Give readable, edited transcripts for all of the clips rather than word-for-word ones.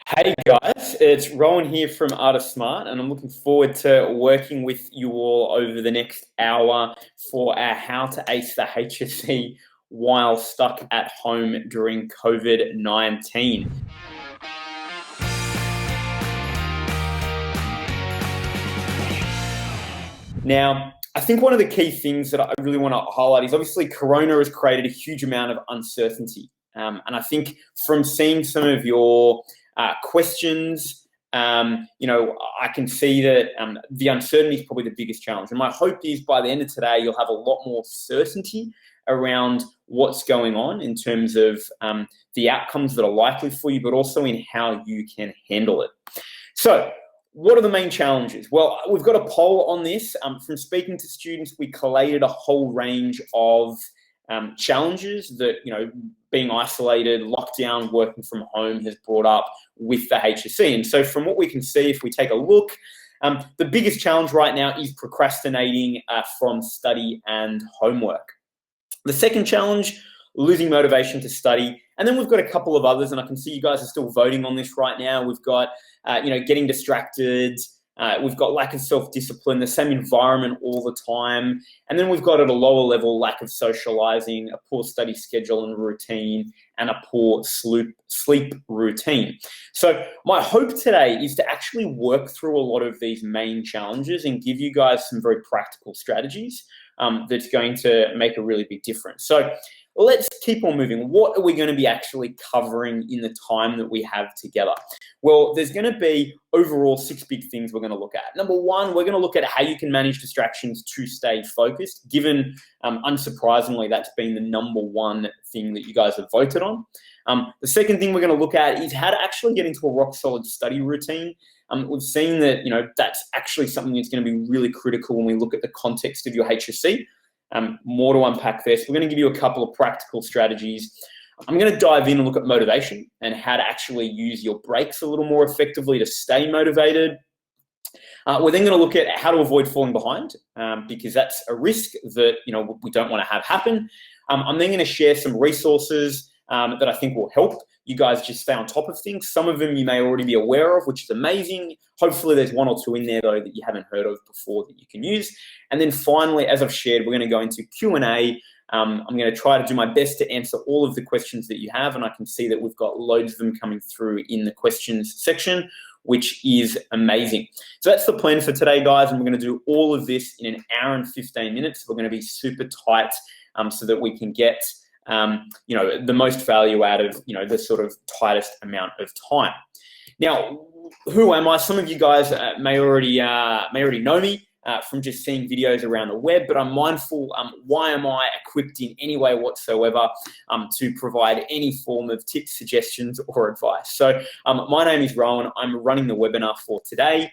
Hey guys, it's Rowan here from Art of Smart, and I'm looking forward to working with you all over the next hour for our How to Ace the HSC while stuck at home during COVID-19. Now, I think one of the key things that I really want to highlight is obviously Corona has created a huge amount of uncertainty. And I think from seeing some of your questions, I can see that the uncertainty is probably the biggest challenge. And my hope is by the end of today, you'll have a lot more certainty around what's going on in terms of the outcomes that are likely for you, but also in how you can handle it. So, what are the main challenges? Well, we've got a poll on this. From speaking to students, we collated a whole range of challenges that, being isolated, lockdown, working from home has brought up with the HSC. And so from what we can see, if we take a look, the biggest challenge right now is procrastinating from study and homework. The second challenge, losing motivation to study. And then we've got a couple of others, and I can see you guys are still voting on this right now. We've got, getting distracted. We've got lack of self-discipline, the same environment all the time. And then we've got at a lower level, lack of socializing, a poor study schedule and routine, and a poor sleep routine. So my hope today is to actually work through a lot of these main challenges and give you guys some very practical strategies that's going to make a really big difference. So let's keep on moving. What are we going to be actually covering in the time that we have together? Well, there's going to be overall 6 big things we're going to look at. Number one, we're going to look at how you can manage distractions to stay focused, given, unsurprisingly, that's been the number one thing that you guys have voted on. The second thing we're going to look at is how to actually get into a rock-solid study routine. We've seen that, that's actually something that's going to be really critical when we look at the context of your HSC. More to unpack there. So we're going to give you a couple of practical strategies. I'm going to dive in and look at motivation and how to actually use your breaks a little more effectively to stay motivated. We're then going to look at how to avoid falling behind because that's a risk that we don't want to have happen. I'm then going to share some resources that I think will help you guys just stay on top of things. Some of them you may already be aware of, which is amazing. Hopefully there's one or two in there, though, that you haven't heard of before that you can use. And then finally, as I've shared, we're going to go into Q&A. I'm going to try to do my best to answer all of the questions that you have, and I can see that we've got loads of them coming through in the questions section, which is amazing. So that's the plan for today, guys, and we're going to do all of this in an hour and 15 minutes. We're going to be super tight so that we can get the most value out of, the sort of tightest amount of time. Now, who am I? Some of you guys may already know me from just seeing videos around the web, but I'm mindful, why am I equipped in any way whatsoever to provide any form of tips, suggestions, or advice? So my name is Rowan. I'm running the webinar for today.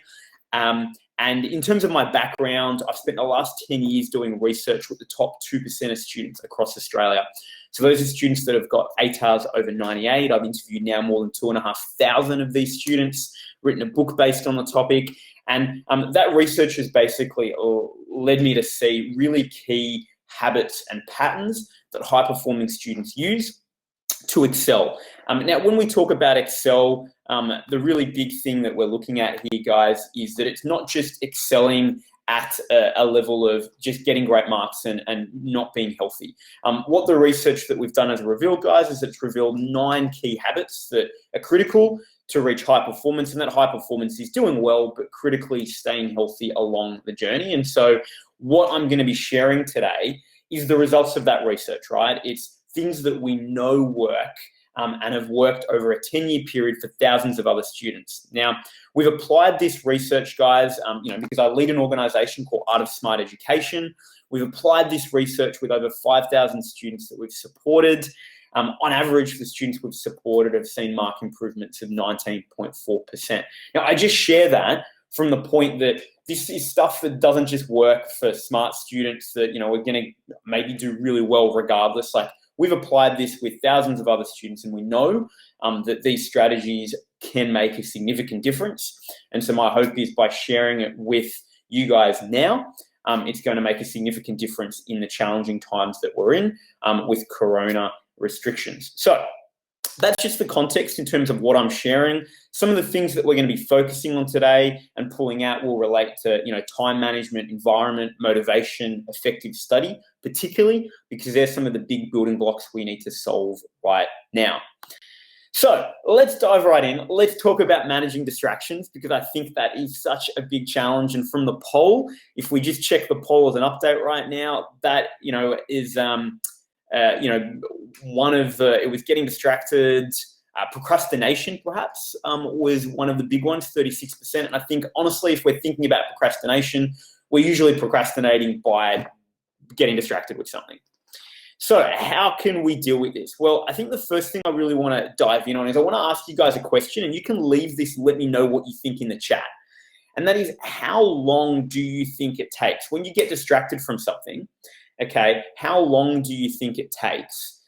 And in terms of my background, I've spent the last 10 years doing research with the top 2% of students across Australia. So those are students that have got ATARs over 98. I've interviewed now more than 2,500 of these students, written a book based on the topic. And that research has basically led me to see really key habits and patterns that high-performing students use to excel. Now, when we talk about excel, the really big thing that we're looking at here, guys, is that it's not just excelling at a level of just getting great marks and not being healthy. What the research that we've done has revealed, guys, is that it's revealed 9 key habits that are critical to reach high performance, and that high performance is doing well, but critically staying healthy along the journey. And so what I'm going to be sharing today is the results of that research, right? It's things that we know work and have worked over a 10-year period for thousands of other students. Now, we've applied this research, guys, because I lead an organization called Art of Smart Education. We've applied this research with over 5,000 students that we've supported. On average, the students we've supported have seen mark improvements of 19.4%. Now, I just share that from the point that this is stuff that doesn't just work for smart students that, we're going to maybe do really well regardless. Like, we've applied this with thousands of other students, and we know that these strategies can make a significant difference. And so my hope is by sharing it with you guys now, it's going to make a significant difference in the challenging times that we're in with Corona restrictions. So that's just the context in terms of what I'm sharing. Some of the things that we're going to be focusing on today and pulling out will relate to, time management, environment, motivation, effective study, particularly because they're some of the big building blocks we need to solve right now. So let's dive right in. Let's talk about managing distractions, because I think that is such a big challenge. And from the poll, if we just check the poll as an update right now, that, is, one of it was getting distracted. Procrastination, perhaps, was one of the big ones, 36%. And I think, honestly, if we're thinking about procrastination, we're usually procrastinating by getting distracted with something. So how can we deal with this? Well, I think the first thing I really want to dive in on is I want to ask you guys a question, and you can leave this, let me know what you think in the chat. And that is, how long do you think it takes when you get distracted from something? Okay, how long do you think it takes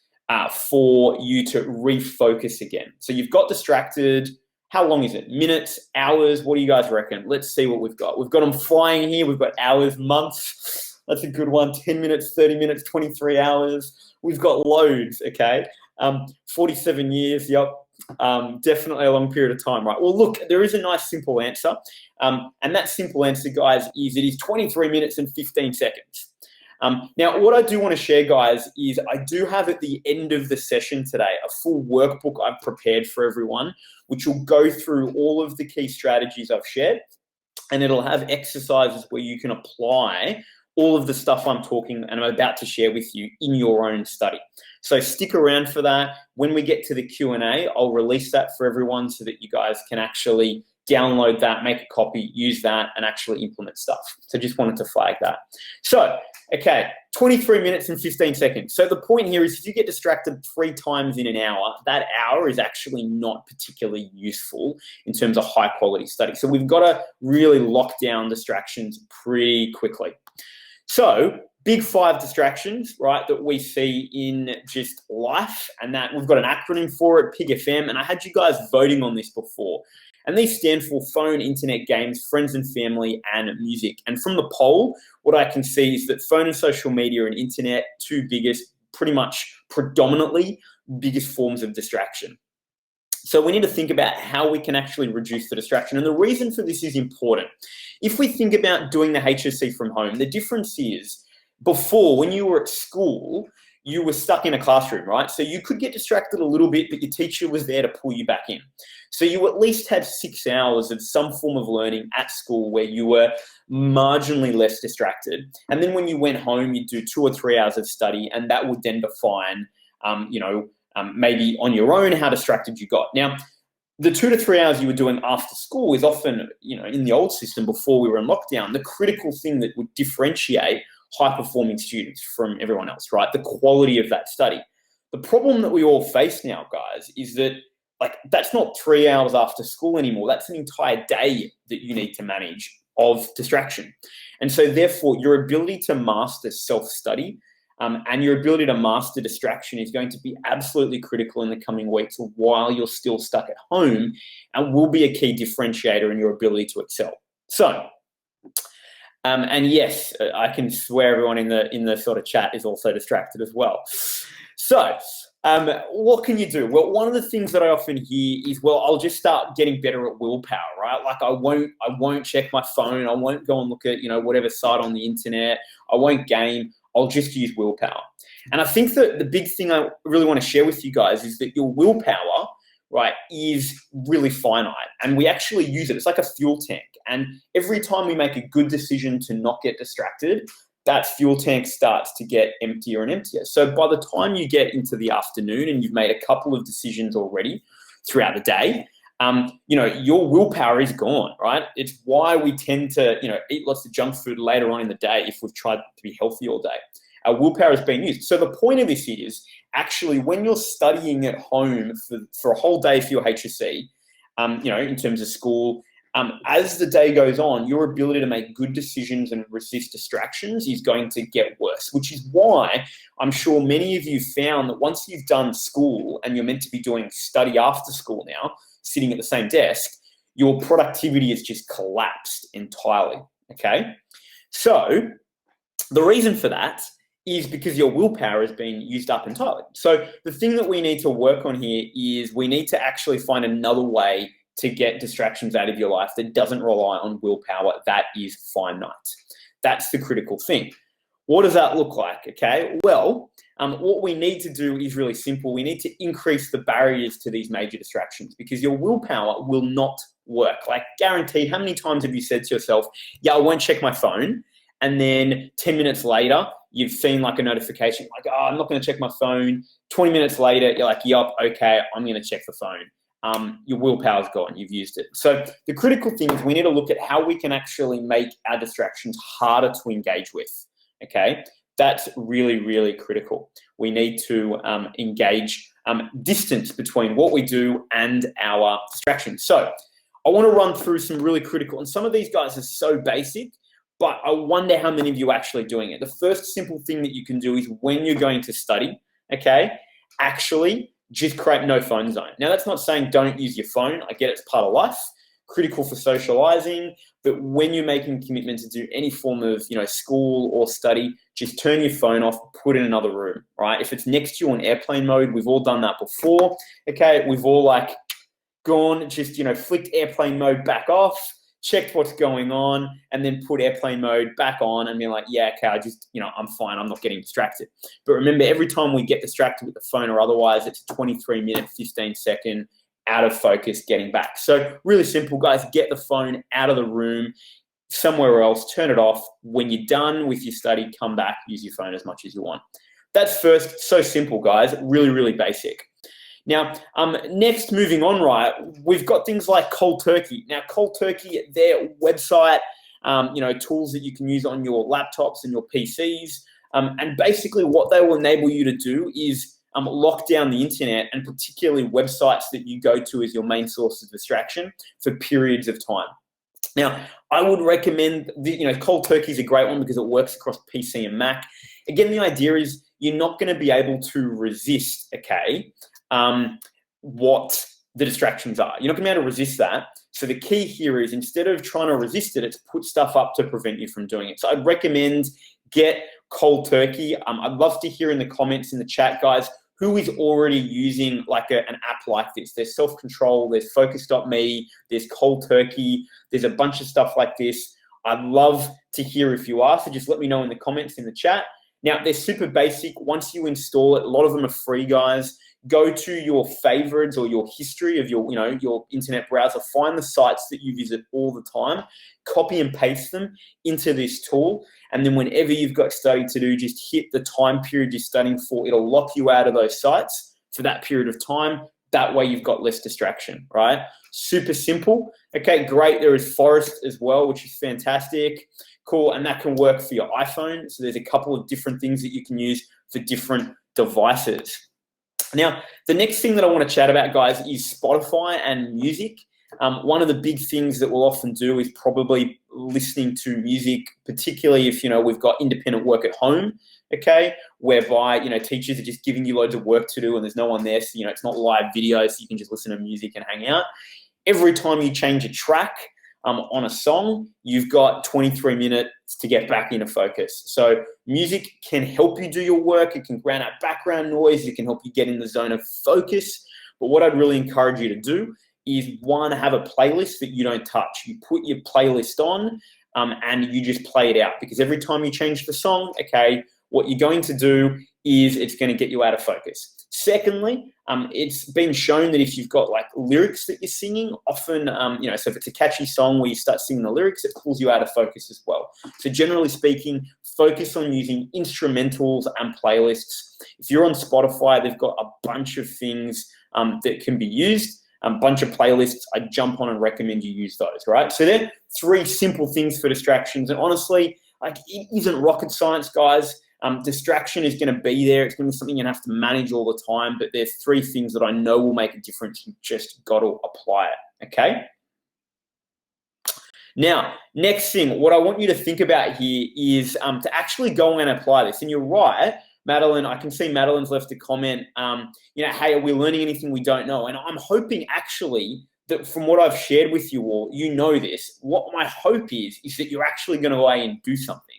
for you to refocus again? So you've got distracted. How long is it? Minutes, hours? What do you guys reckon? Let's see what we've got. We've got them flying here. We've got hours, months. That's a good one. 10 minutes, 30 minutes, 23 hours. We've got loads, okay? 47 years, yep. Definitely a long period of time, right? Well, look, there is a nice simple answer. And that simple answer, guys, is it is 23 minutes and 15 seconds. Now, what I do want to share, guys, is I do have at the end of the session today a full workbook I've prepared for everyone, which will go through all of the key strategies I've shared. And it'll have exercises where you can apply all of the stuff I'm talking and I'm about to share with you in your own study. So stick around for that. When we get to the Q&A, I'll release that for everyone so that you guys can actually download that, make a copy, use that, and actually implement stuff. So just wanted to flag that. So, okay, 23 minutes and 15 seconds. So the point here is if you get distracted 3 times in an hour, that hour is actually not particularly useful in terms of high quality study. So we've got to really lock down distractions pretty quickly. So big 5 distractions, right, that we see in just life, and that we've got an acronym for it, PIG-FM, and I had you guys voting on this before. And these stand for phone, internet, games, friends and family, and music. And from the poll, what I can see is that phone and social media and internet, 2 biggest, pretty much predominantly biggest forms of distraction. So we need to think about how we can actually reduce the distraction. And the reason for this is important. If we think about doing the HSC from home, the difference is before, when you were at school, you were stuck in a classroom, right? So you could get distracted a little bit, but your teacher was there to pull you back in. So you at least had 6 hours of some form of learning at school where you were marginally less distracted. And then when you went home, you'd do 2 or 3 hours of study, and that would then define, maybe on your own how distracted you got. Now, the 2 to 3 hours you were doing after school is often, in the old system before we were in lockdown, the critical thing that would differentiate high-performing students from everyone else, right? The quality of that study. The problem that we all face now, guys, is that that's not 3 hours after school anymore. That's an entire day that you need to manage of distraction. And so therefore, your ability to master self-study and your ability to master distraction is going to be absolutely critical in the coming weeks while you're still stuck at home, and will be a key differentiator in your ability to excel. So, and yes, I can swear everyone in the sort of chat is also distracted as well. So, what can you do? Well, one of the things that I often hear is, well, I'll just start getting better at willpower, right? Like I won't check my phone. I won't go and look at, whatever site on the internet. I won't game. I'll just use willpower. And I think that the big thing I really want to share with you guys is that your willpower, right, is really finite, and we actually use it. It's like a fuel tank. And every time we make a good decision to not get distracted, that fuel tank starts to get emptier and emptier. So by the time you get into the afternoon and you've made a couple of decisions already throughout the day, your willpower is gone, right? It's why we tend to, eat lots of junk food later on in the day if we've tried to be healthy all day. Our willpower is being used. So the point of this is actually when you're studying at home for a whole day for your HSC, in terms of school, as the day goes on, your ability to make good decisions and resist distractions is going to get worse, which is why I'm sure many of you found that once you've done school and you're meant to be doing study after school now, sitting at the same desk, your productivity has just collapsed entirely, okay? So the reason for that is because your willpower has been used up entirely. So the thing that we need to work on here is we need to actually find another way to get distractions out of your life that doesn't rely on willpower, that is finite. That's the critical thing. What does that look like? Okay, well, what we need to do is really simple. We need to increase the barriers to these major distractions, because your willpower will not work. Like, guaranteed, how many times have you said to yourself, yeah, I won't check my phone, and then 10 minutes later, you've seen like a notification, like, oh, I'm not going to check my phone. 20 minutes later, you're like, yup, okay, I'm going to check the phone. Your willpower's gone, you've used it. So the critical thing is we need to look at how we can actually make our distractions harder to engage with, okay? That's really, really critical. We need to engage distance between what we do and our distractions. So I want to run through some really critical, and some of these guys are so basic, but I wonder how many of you are actually doing it. The first simple thing that you can do is when you're going to study, okay, actually just create no phone zone. Now, that's not saying don't use your phone. I get it's part of life, critical for socializing, but when you're making a commitment to do any form of, school or study, just turn your phone off, put it in another room, right? If it's next to you on airplane mode, we've all done that before, okay? We've all gone, just, flicked airplane mode back off, checked what's going on, and then put airplane mode back on and be like, yeah, okay, I'm fine. I'm not getting distracted. But remember, every time we get distracted with the phone or otherwise, it's a 23-minute, 15-second out of focus getting back. So really simple, guys, get the phone out of the room, somewhere else, turn it off. When you're done with your study, come back, use your phone as much as you want. That's first. So simple, guys, really, really basic. Now, next, moving on, right, we've got things like Cold Turkey. Now, Cold Turkey, their website, tools that you can use on your laptops and your PCs. And basically what they will enable you to do is lock down the internet, and particularly websites that you go to as your main source of distraction for periods of time. Now, I would recommend, Cold Turkey is a great one because it works across PC and Mac. Again, the idea is you're not going to be able to resist, okay, what the distractions are. You're not going to be able to resist that. So the key here is, instead of trying to resist it, it's put stuff up to prevent you from doing it. So I'd recommend get Cold Turkey. I'd love to hear in the comments in the chat, guys, who is already using an app like this. There's Self-Control, there's Focus.me, there's Cold Turkey, there's a bunch of stuff like this. I'd love to hear if you are, so just let me know in the comments in the chat. Now, they're super basic. Once you install it, a lot of them are free, guys. Go to your favorites or your history of your internet browser, find the sites that you visit all the time, copy and paste them into this tool, and then whenever you've got study to do, just hit the time period you're studying for. It'll lock you out of those sites for that period of time. That way you've got less distraction, right? Super simple. Okay, great. There is Forest as well, which is fantastic. Cool, and that can work for your iPhone. So there's a couple of different things that you can use for different devices. Now, the next thing that I want to chat about, guys, is Spotify and music. One of the big things that we'll often do is probably listening to music, particularly if, we've got independent work at home, okay, whereby, teachers are just giving you loads of work to do and there's no one there. So, it's not live video, so you can just listen to music and hang out. Every time you change a track on a song, you've got 23 minutes to get back into focus. So music can help you do your work. It can drown out background noise. It can help you get in the zone of focus. But what I'd really encourage you to do is, one, have a playlist that you don't touch. You put your playlist on and you just play it out, because every time you change the song, okay, what you're going to do is it's going to get you out of focus. Secondly, it's been shown that if you've got lyrics that you're singing, often, so if it's a catchy song where you start singing the lyrics, it pulls you out of focus as well. So generally speaking, focus on using instrumentals and playlists. If you're on Spotify, they've got a bunch of things that can be used, a bunch of playlists. I jump on and recommend you use those, right? So they're three simple things for distractions. And honestly, it isn't rocket science, guys. Distraction is going to be there. It's going to be something you have to manage all the time, but there's three things that I know will make a difference. You just got to apply it, okay? Now, next thing, what I want you to think about here is to actually go and apply this. And you're right, Madeline, I can see Madeline's left a comment, hey, are we learning anything we don't know? And I'm hoping actually that from what I've shared with you all, you know this. What my hope is that you're actually going to go away and do something.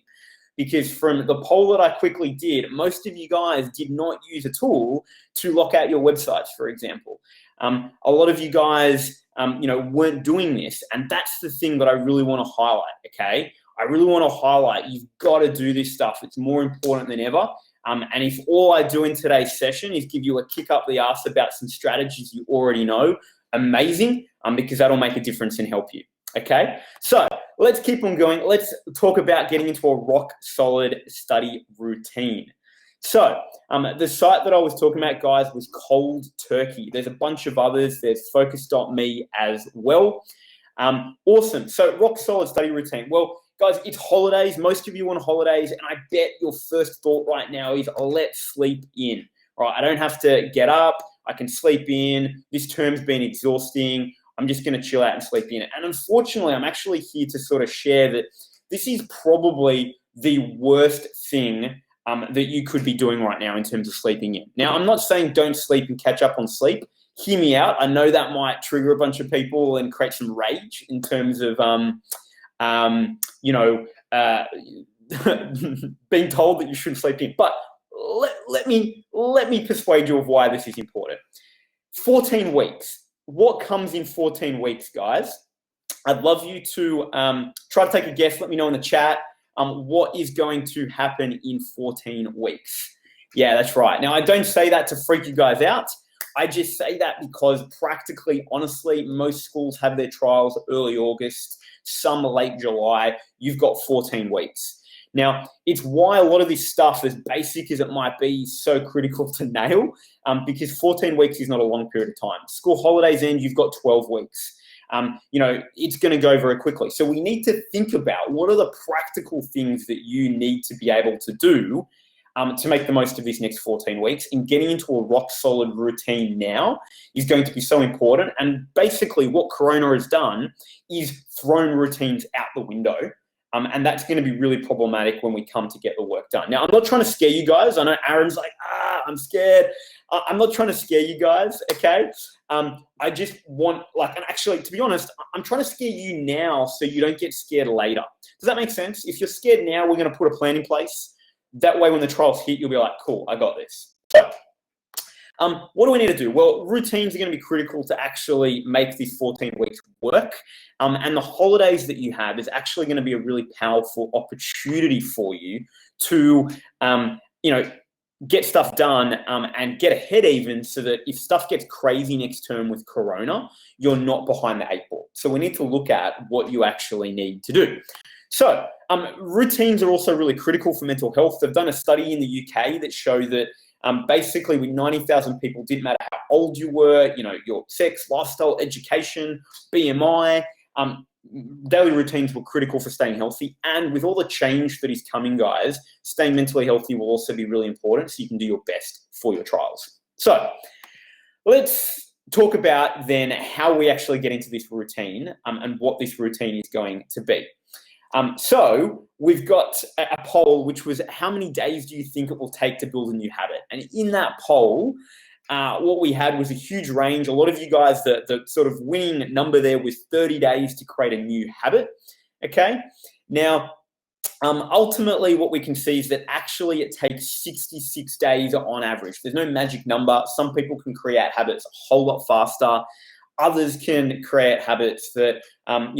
because from the poll that I quickly did, most of you guys did not use a tool to lock out your websites, for example. A lot of you guys, weren't doing this, and that's the thing that I really want to highlight, okay? I really want to highlight you've got to do this stuff. It's more important than ever. And if all I do in today's session is give you a kick up the arse about some strategies you already know, amazing, because that'll make a difference and help you, okay? So let's keep on going. Let's talk about getting into a rock solid study routine. So the site that I was talking about, guys, was Cold Turkey. There's a bunch of others. There's Focus.me as well. Awesome. So rock solid study routine. Well, guys, it's holidays. Most of you on holidays, and I bet your first thought right now is, let's sleep in. All right, I don't have to get up. I can sleep in. This term's been exhausting. I'm just going to chill out and sleep in. And unfortunately, I'm actually here to sort of share that this is probably the worst thing that you could be doing right now in terms of sleeping in. Now, I'm not saying don't sleep and catch up on sleep. Hear me out. I know that might trigger a bunch of people and create some rage in terms of, being told that you shouldn't sleep in. But let me persuade you of why this is important. 14 weeks. What comes in 14 weeks, guys? I'd love you to try to take a guess. Let me know in the chat what is going to happen in 14 weeks. Yeah, that's right. Now, I don't say that to freak you guys out. I just say that because practically, honestly, most schools have their trials early August, some late July. You've got 14 weeks. Now, it's why a lot of this stuff, as basic as it might be, is so critical to nail, because 14 weeks is not a long period of time. School holidays end, you've got 12 weeks. It's going to go very quickly. So we need to think about what are the practical things that you need to be able to do to make the most of this next 14 weeks. And getting into a rock solid routine now is going to be so important. And basically what Corona has done is thrown routines out the window. And that's going to be really problematic when we come to get the work done. Now, I'm not trying to scare you guys. I know Aaron's like, I'm scared. I'm not trying to scare you guys, okay? I just want, and actually, to be honest, I'm trying to scare you now so you don't get scared later. Does that make sense? If you're scared now, we're going to put a plan in place. That way, when the trials hit, you'll be like, cool, I got this. So, what do we need to do? Well, routines are going to be critical to actually make this 14 weeks work. And the holidays that you have is actually going to be a really powerful opportunity for you to, get stuff done and get ahead even, so that if stuff gets crazy next term with Corona, you're not behind the 8 ball. So we need to look at what you actually need to do. So routines are also really critical for mental health. They've done a study in the UK that showed that basically with 90,000 people, didn't matter how old you were, your sex, lifestyle, education, BMI, daily routines were critical for staying healthy. And with all the change that is coming, guys, staying mentally healthy will also be really important so you can do your best for your trials. So let's talk about then how we actually get into this routine and what this routine is going to be. So we've got a poll, which was how many days do you think it will take to build a new habit? And in that poll, what we had was a huge range. A lot of you guys, the sort of winning number there was 30 days to create a new habit, okay? Now, ultimately what we can see is that actually it takes 66 days on average. There's no magic number. Some people can create habits a whole lot faster. Others can create habits that, are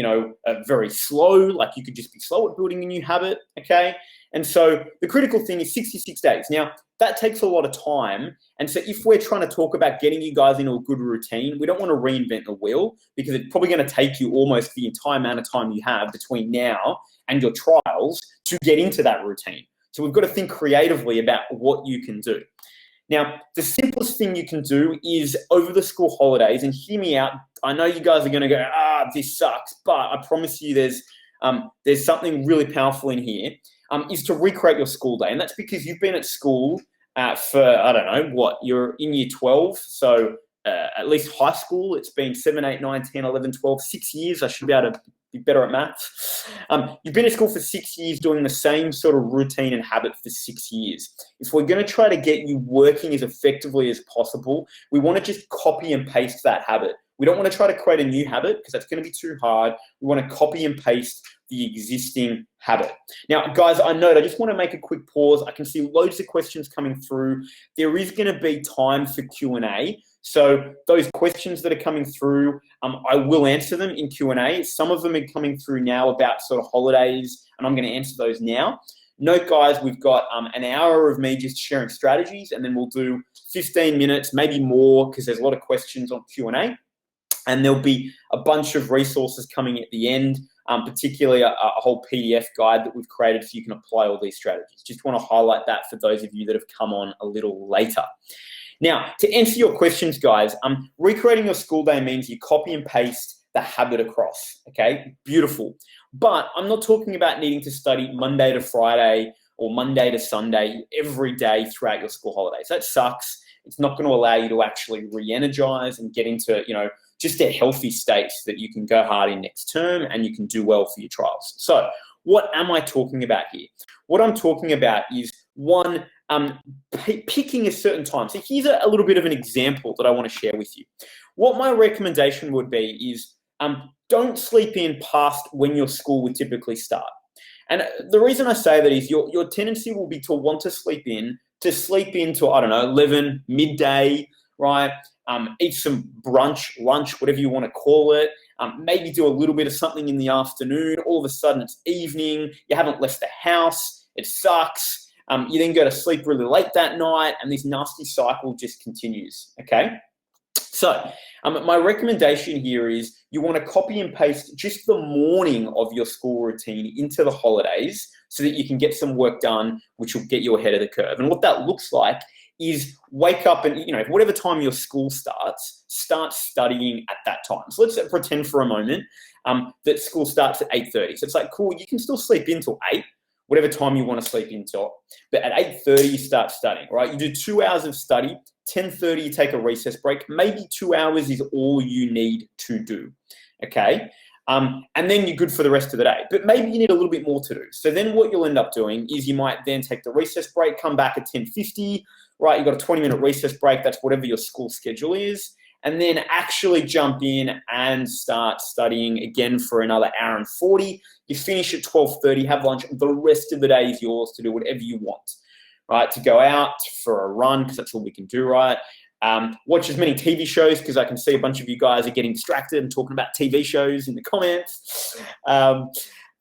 very slow, like you could just be slow at building a new habit, okay? And so the critical thing is 66 days. Now, that takes a lot of time. And so if we're trying to talk about getting you guys into a good routine, we don't want to reinvent the wheel, because it's probably going to take you almost the entire amount of time you have between now and your trials to get into that routine. So we've got to think creatively about what you can do. Now, the simplest thing you can do is over the school holidays, and hear me out. I know you guys are going to go, this sucks, but I promise you there's something really powerful in here, is to recreate your school day. And that's because you've been at school for, I don't know, what, you're in year 12, so at least high school, it's been 7, 8, 9, 10, 11, 12, 6 years. I should be able to be better at maths. You've been at school for 6 years doing the same sort of routine and habit for 6 years. If we're going to try to get you working as effectively as possible, we want to just copy and paste that habit. We don't want to try to create a new habit because that's going to be too hard. We want to copy and paste the existing habit. Now, guys, I just want to make a quick pause. I can see loads of questions coming through. There is going to be time for Q&A. So those questions that are coming through, I will answer them in Q&A. Some of them are coming through now about sort of holidays, and I'm going to answer those now. Note, guys, we've got an hour of me just sharing strategies, and then we'll do 15 minutes, maybe more, because there's a lot of questions on Q&A. And there'll be a bunch of resources coming at the end, particularly a whole PDF guide that we've created so you can apply all these strategies. Just want to highlight that for those of you that have come on a little later. Now, to answer your questions, guys, recreating your school day means you copy and paste the habit across, okay? Beautiful. But I'm not talking about needing to study Monday to Friday or Monday to Sunday every day throughout your school holidays. That sucks. It's not going to allow you to actually re-energize and get into, just a healthy state so that you can go hard in next term and you can do well for your trials. So what am I talking about here? What I'm talking about is, one, picking a certain time. So here's a little bit of an example that I want to share with you. What my recommendation would be is don't sleep in past when your school would typically start. And the reason I say that is your tendency will be to want to sleep in to, I don't know, 11, midday, right? Eat some brunch, lunch, whatever you want to call it. Maybe do a little bit of something in the afternoon. All of a sudden it's evening. You haven't left the house. It sucks. You then go to sleep really late that night, and this nasty cycle just continues, okay? So my recommendation here is you want to copy and paste just the morning of your school routine into the holidays so that you can get some work done, which will get you ahead of the curve. And what that looks like is wake up and, whatever time your school starts, start studying at that time. So let's pretend for a moment that school starts at 8:30. So it's like, cool, you can still sleep in till 8, whatever time you want to sleep into. But at 8:30, you start studying, right? You do 2 hours of study, 10:30, you take a recess break. Maybe 2 hours is all you need to do, okay? And then you're good for the rest of the day. But maybe you need a little bit more to do. So then what you'll end up doing is you might then take the recess break, come back at 10:50, right? You've got a 20-minute recess break. That's whatever your school schedule is. And then actually jump in and start studying again for another hour and 40. You finish at 12:30, have lunch. The rest of the day is yours to do whatever you want, right? To go out for a run, because that's all we can do, right? Watch as many TV shows, because I can see a bunch of you guys are getting distracted and talking about TV shows in the comments.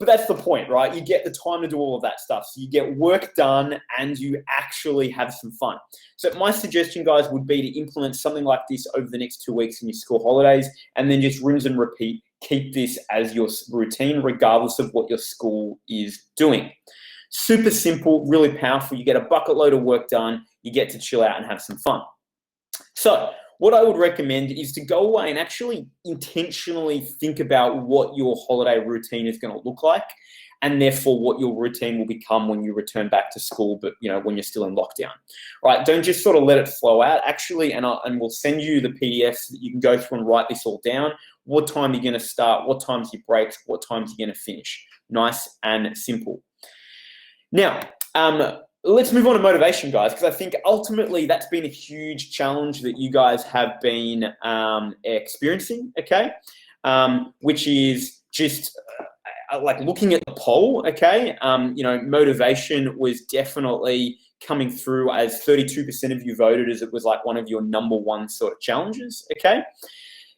But that's the point, right? You get the time to do all of that stuff. So you get work done and you actually have some fun. So my suggestion, guys, would be to implement something like this over the next 2 weeks in your school holidays, and then just rinse and repeat. Keep this as your routine, regardless of what your school is doing. Super simple, really powerful. You get a bucket load of work done. You get to chill out and have some fun. So what I would recommend is to go away and actually intentionally think about what your holiday routine is going to look like, and therefore what your routine will become when you return back to school, but when you're still in lockdown, right? Don't just sort of let it flow out. Actually, and we'll send you the PDF so that you can go through and write this all down. What time you're going to start, what time's your breaks, what time's you're going to finish. Nice and simple. Now, let's move on to motivation, guys, because I think ultimately that's been a huge challenge that you guys have been experiencing, okay? Which is just like looking at the poll, okay? Motivation was definitely coming through as 32% of you voted as it was like one of your number one sort of challenges, okay?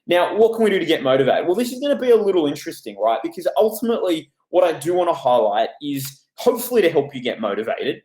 Now, what can we do to get motivated? Well, this is going to be a little interesting, right? Because ultimately what I do want to highlight is hopefully to help you get motivated.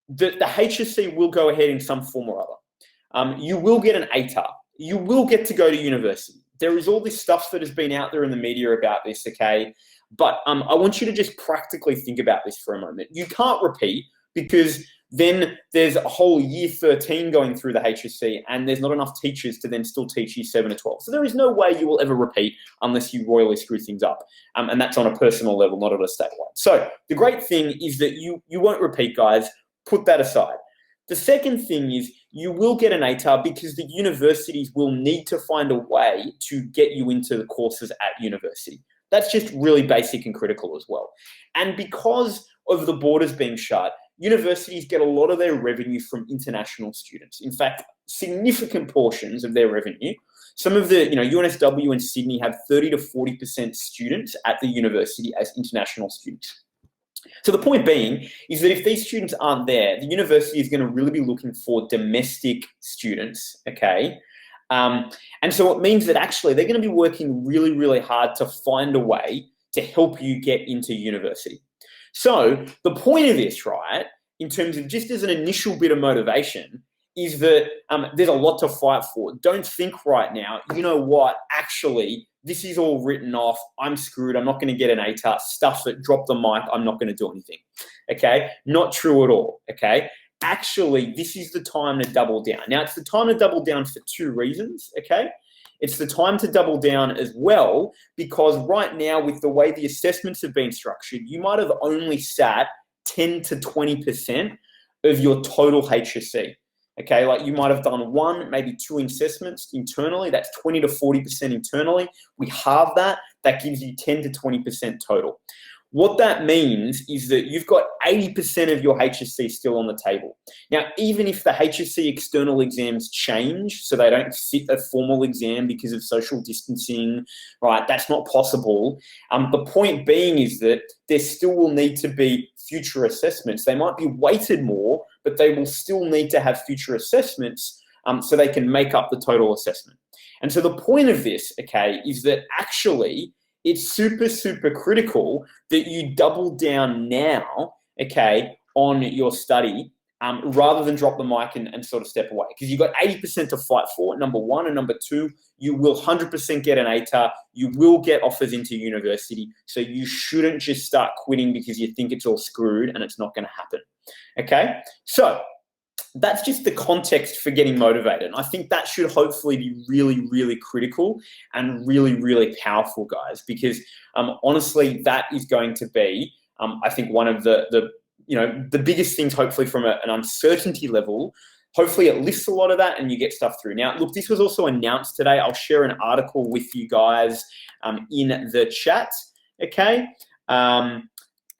The HSC will go ahead in some form or other. You will get an ATAR. You will get to go to university. There is all this stuff that has been out there in the media about this, okay? But I want you to just practically think about this for a moment. You can't repeat because then there's a whole year 13 going through the HSC and there's not enough teachers to then still teach you 7 to 12. So there is no way you will ever repeat unless you royally screw things up. And that's on a personal level, not at a statewide. So the great thing is that you won't repeat, guys. Put that aside. The second thing is you will get an ATAR because the universities will need to find a way to get you into the courses at university. That's just really basic and critical as well. And because of the borders being shut, universities get a lot of their revenue from international students. In fact, significant portions of their revenue Some of the, UNSW and Sydney have 30 to 40% students at the university as international students. So the point being is that if these students aren't there, the university is going to really be looking for domestic students, okay? And so it means that actually they're going to be working really, really hard to find a way to help you get into university. So the point of this, right, in terms of just as an initial bit of motivation, is that there's a lot to fight for. Don't think right now, you know what, actually, this is all written off. I'm screwed. I'm not going to get an ATAR. Stuff it. Drop the mic. I'm not going to do anything. Okay? Not true at all. Okay? Actually, this is the time to double down. Now, it's the time to double down for two reasons. Okay? It's the time to double down as well because right now, with the way the assessments have been structured, you might have only sat 10 to 20% of your total HSC. Okay, like you might have done one, maybe two assessments internally. That's 20 to 40% internally. We halve that. That gives you 10 to 20% total. What that means is that you've got 80% of your HSC still on the table. Now, even if the HSC external exams change, so they don't fit a formal exam because of social distancing, right, that's not possible. The point being is that there still will need to be future assessments. They might be weighted more, but they will still need to have future assessments so they can make up the total assessment. And so the point of this, okay, is that actually it's super, super critical that you double down now, okay, on your study rather than drop the mic and sort of step away. Because you've got 80% to fight for, number one. And number two, you will 100% get an ATAR. You will get offers into university. So you shouldn't just start quitting because you think it's all screwed and it's not going to happen. Okay? So that's just the context for getting motivated. And I think that should hopefully be really, really critical and really, really powerful, guys, because honestly, that is going to be, I think, one of the biggest things, hopefully from an uncertainty level. Hopefully it lifts a lot of that and you get stuff through. Now, look, this was also announced today. I'll share an article with you guys in the chat, okay?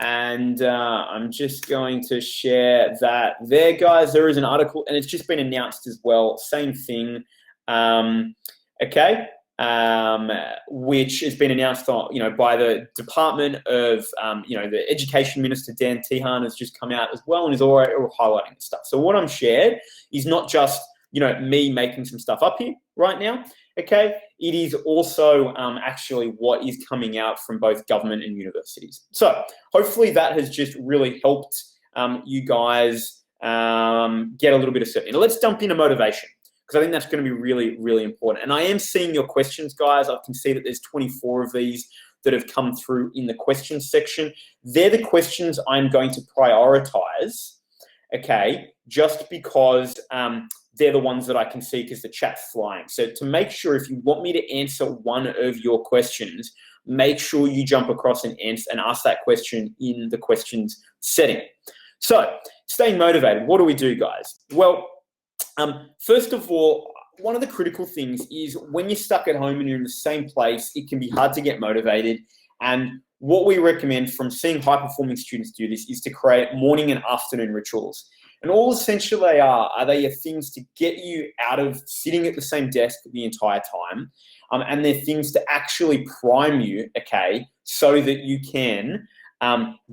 And I'm just going to share that there, guys. There is an article, and it's just been announced as well. Same thing, okay, which has been announced, by the Department of, the Education Minister, Dan Tehan, has just come out as well and is already highlighting the stuff. So what I'm shared is not just, me making some stuff up here right now. Okay, it is also actually what is coming out from both government and universities. So hopefully that has just really helped you guys get a little bit of certainty. Now let's jump into motivation because I think that's going to be really, really important. And I am seeing your questions, guys. I can see that there's 24 of these that have come through in the questions section. They're the questions I'm going to prioritize, okay, just because they're the ones that I can see because the chat's flying. So to make sure, if you want me to answer one of your questions, make sure you jump across and ask that question in the questions setting. So staying motivated, what do we do, guys? Well, first of all, one of the critical things is when you're stuck at home and you're in the same place, it can be hard to get motivated. And what we recommend from seeing high-performing students do this is to create morning and afternoon rituals. And all essentially they are they things to get you out of sitting at the same desk the entire time. And they're things to actually prime you, okay, so that you can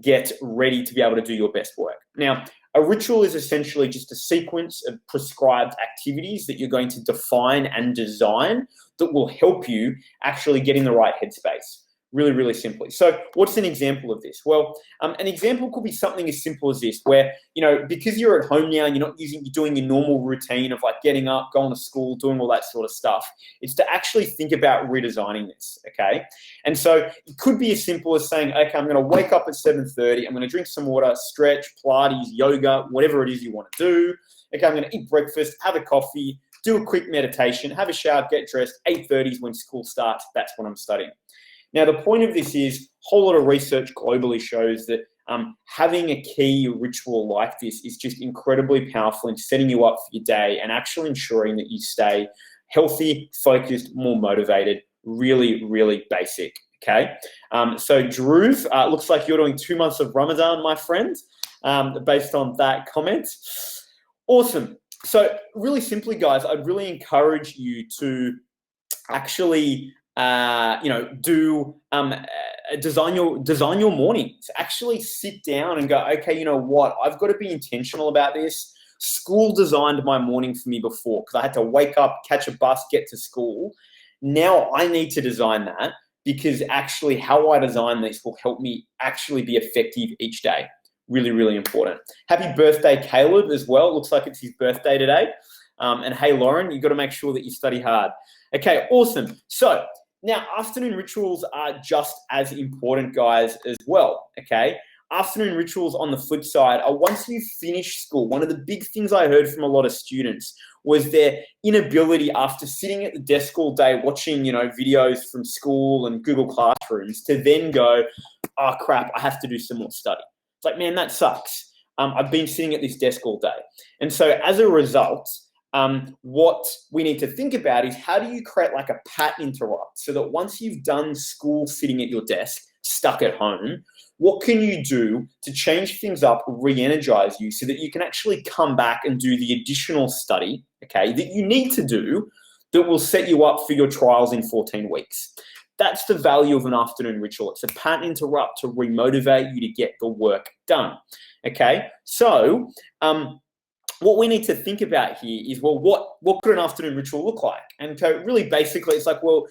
get ready to be able to do your best work. Now, a ritual is essentially just a sequence of prescribed activities that you're going to define and design that will help you actually get in the right headspace. Really, really simply. So what's an example of this? Well, an example could be something as simple as this, where, because you're at home now and you're doing your normal routine of like getting up, going to school, doing all that sort of stuff. It's to actually think about redesigning this, okay? And so it could be as simple as saying, okay, I'm going to wake up at 7:30. I'm going to drink some water, stretch, Pilates, yoga, whatever it is you want to do. Okay, I'm going to eat breakfast, have a coffee, do a quick meditation, have a shower, get dressed. 8:30 is when school starts. That's when I'm studying. Now, the point of this is a whole lot of research globally shows that having a key ritual like this is just incredibly powerful in setting you up for your day and actually ensuring that you stay healthy, focused, more motivated, really, really basic, okay? So, Dhruv, looks like you're doing 2 months of Ramadan, my friend, based on that comment. Awesome. So, really simply, guys, I'd really encourage you to actually, do design your mornings. Actually sit down and go, okay, you know what? I've got to be intentional about this. School designed my morning for me before because I had to wake up, catch a bus, get to school. Now I need to design that because actually how I design this will help me actually be effective each day. Really, really important. Happy birthday, Caleb, as well. Looks like it's his birthday today. And hey, Lauren, you've got to make sure that you study hard. Okay, awesome. So now afternoon rituals are just as important, guys, as well, okay? Afternoon rituals on the flip side are once you finish school, one of the big things I heard from a lot of students was their inability after sitting at the desk all day watching, videos from school and Google Classrooms to then go, oh crap, I have to do some more study. It's like, man, that sucks. I've been sitting at this desk all day. And so as a result, what we need to think about is how do you create like a pattern interrupt so that once you've done school sitting at your desk, stuck at home, what can you do to change things up, re-energize you so that you can actually come back and do the additional study, okay, that you need to do that will set you up for your trials in 14 weeks. That's the value of an afternoon ritual. It's a pattern interrupt to remotivate you to get the work done, okay? So, what we need to think about here is, well, what could an afternoon ritual look like? And so really basically it's like, well,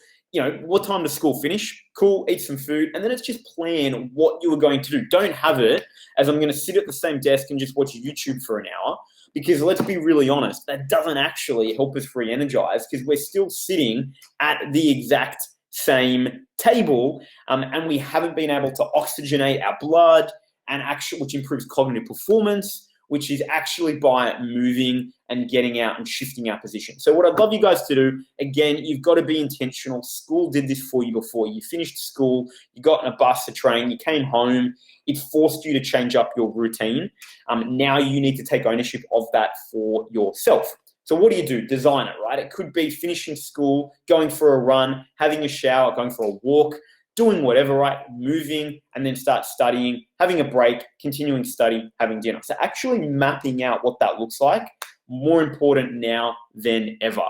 what time does school finish? Cool, eat some food. And then it's just plan what you are going to do. Don't have it as I'm going to sit at the same desk and just watch YouTube for an hour, because let's be really honest, that doesn't actually help us re-energize because we're still sitting at the exact same table and we haven't been able to oxygenate our blood and actually, which improves cognitive performance, which is actually by moving and getting out and shifting our position. So what I'd love you guys to do, again, you've got to be intentional. School did this for you before. You finished school, you got on a bus, a train, you came home, it forced you to change up your routine. Now you need to take ownership of that for yourself. So what do? Design it, right? It could be finishing school, going for a run, having a shower, going for a walk, doing whatever, right? Moving and then start studying, having a break, continuing study, having dinner. So actually mapping out what that looks like, more important now than ever.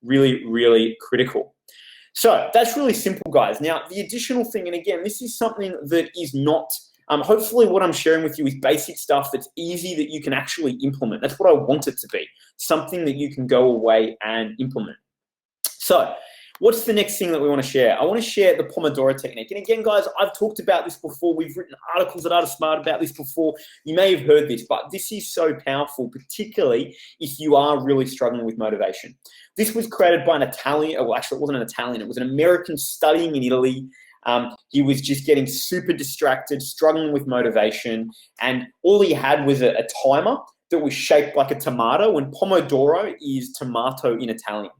Really, really critical. So that's really simple, guys. Now, the additional thing, and again, this is something that is not, hopefully what I'm sharing with you is basic stuff that's easy that you can actually implement. That's what I want it to be, something that you can go away and implement. So, what's the next thing that we want to share? I want to share the Pomodoro technique. And again, guys, I've talked about this before. We've written articles at Art of Smart about this before. You may have heard this, but this is so powerful, particularly if you are really struggling with motivation. This was created by an Italian, well, actually, it wasn't an Italian. It was an American studying in Italy. He was just getting super distracted, struggling with motivation. And all he had was a timer that was shaped like a tomato, and Pomodoro is tomato in Italian.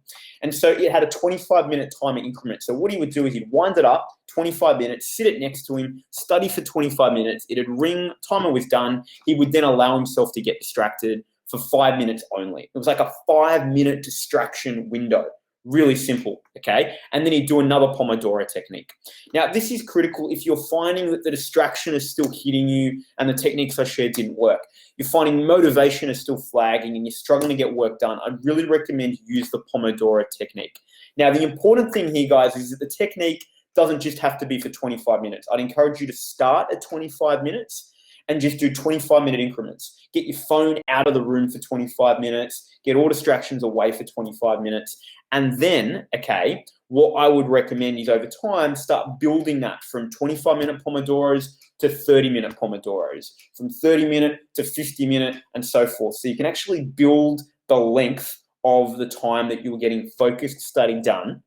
And so it had a 25-minute timer increment. So what he would do is he'd wind it up, 25 minutes, sit it next to him, study for 25 minutes. It'd ring, timer was done. He would then allow himself to get distracted for 5 minutes only. It was like a 5-minute distraction window. Really simple, okay? And then he'd do another Pomodoro technique. Now, this is critical if you're finding that the distraction is still hitting you and the techniques I shared didn't work. You're finding motivation is still flagging and you're struggling to get work done. I'd really recommend you use the Pomodoro technique. Now, the important thing here, guys, is that the technique doesn't just have to be for 25 minutes. I'd encourage you to start at 25 minutes and just do 25-minute increments. Get your phone out of the room for 25 minutes, get all distractions away for 25 minutes. And then, okay, what I would recommend is over time, start building that from 25-minute Pomodoros to 30-minute Pomodoros, from 30-minute to 50-minute and so forth. So you can actually build the length of the time that you're getting focused study done.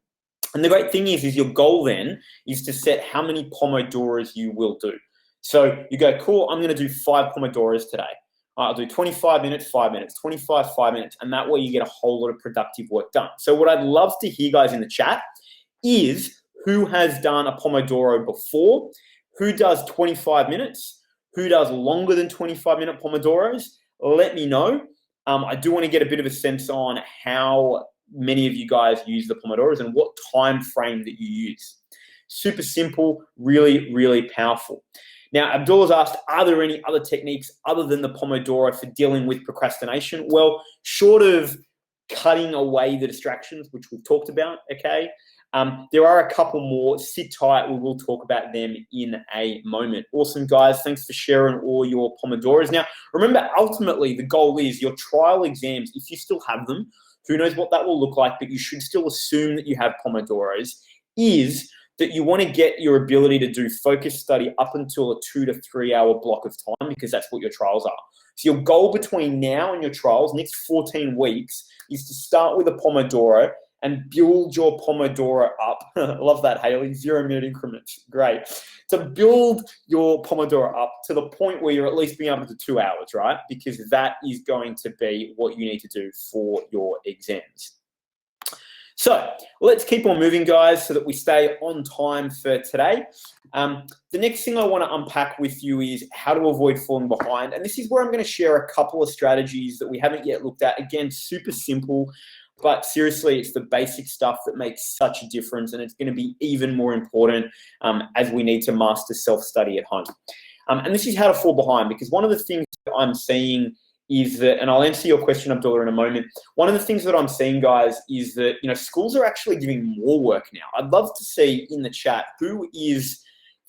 And the great thing is your goal then is to set how many Pomodoros you will do. So you go, cool, I'm going to do 5 Pomodoros today. I'll do 25 minutes, 5 minutes, 25, 5 minutes, and that way you get a whole lot of productive work done. So what I'd love to hear, guys, in the chat is who has done a Pomodoro before, who does 25 minutes, who does longer than 25-minute Pomodoros. Let me know. I do want to get a bit of a sense on how many of you guys use the Pomodoros and what time frame that you use. Super simple, really, really powerful. Now, Abdullah's asked, are there any other techniques other than the Pomodoro for dealing with procrastination? Well, short of cutting away the distractions, which we've talked about, okay, There are a couple more. Sit tight. We will talk about them in a moment. Awesome, guys. Thanks for sharing all your Pomodoros. Now, remember, ultimately, the goal is your trial exams, if you still have them, who knows what that will look like, but you should still assume that you have Pomodoros, is that you want to get your ability to do focus study up until a 2 to 3 hour block of time, because that's what your trials are. So your goal between now and your trials, next 14 weeks, is to start with a Pomodoro and build your Pomodoro up. I love that, Haley. 0-minute increments. Great. To build your Pomodoro up to the point where you're at least being able to 2 hours, right? Because that is going to be what you need to do for your exams. So let's keep on moving, guys, so that we stay on time for today. The next thing I want to unpack with you is how to avoid falling behind. And this is where I'm going to share a couple of strategies that we haven't yet looked at. Again, super simple, but seriously, it's the basic stuff that makes such a difference. And it's going to be even more important as we need to master self-study at home. And this is how to fall behind, because one of the things that I'm seeing is that, and I'll answer your question, Abdullah, in a moment. One of the things that I'm seeing, guys, is that, schools are actually giving more work now. I'd love to see in the chat who is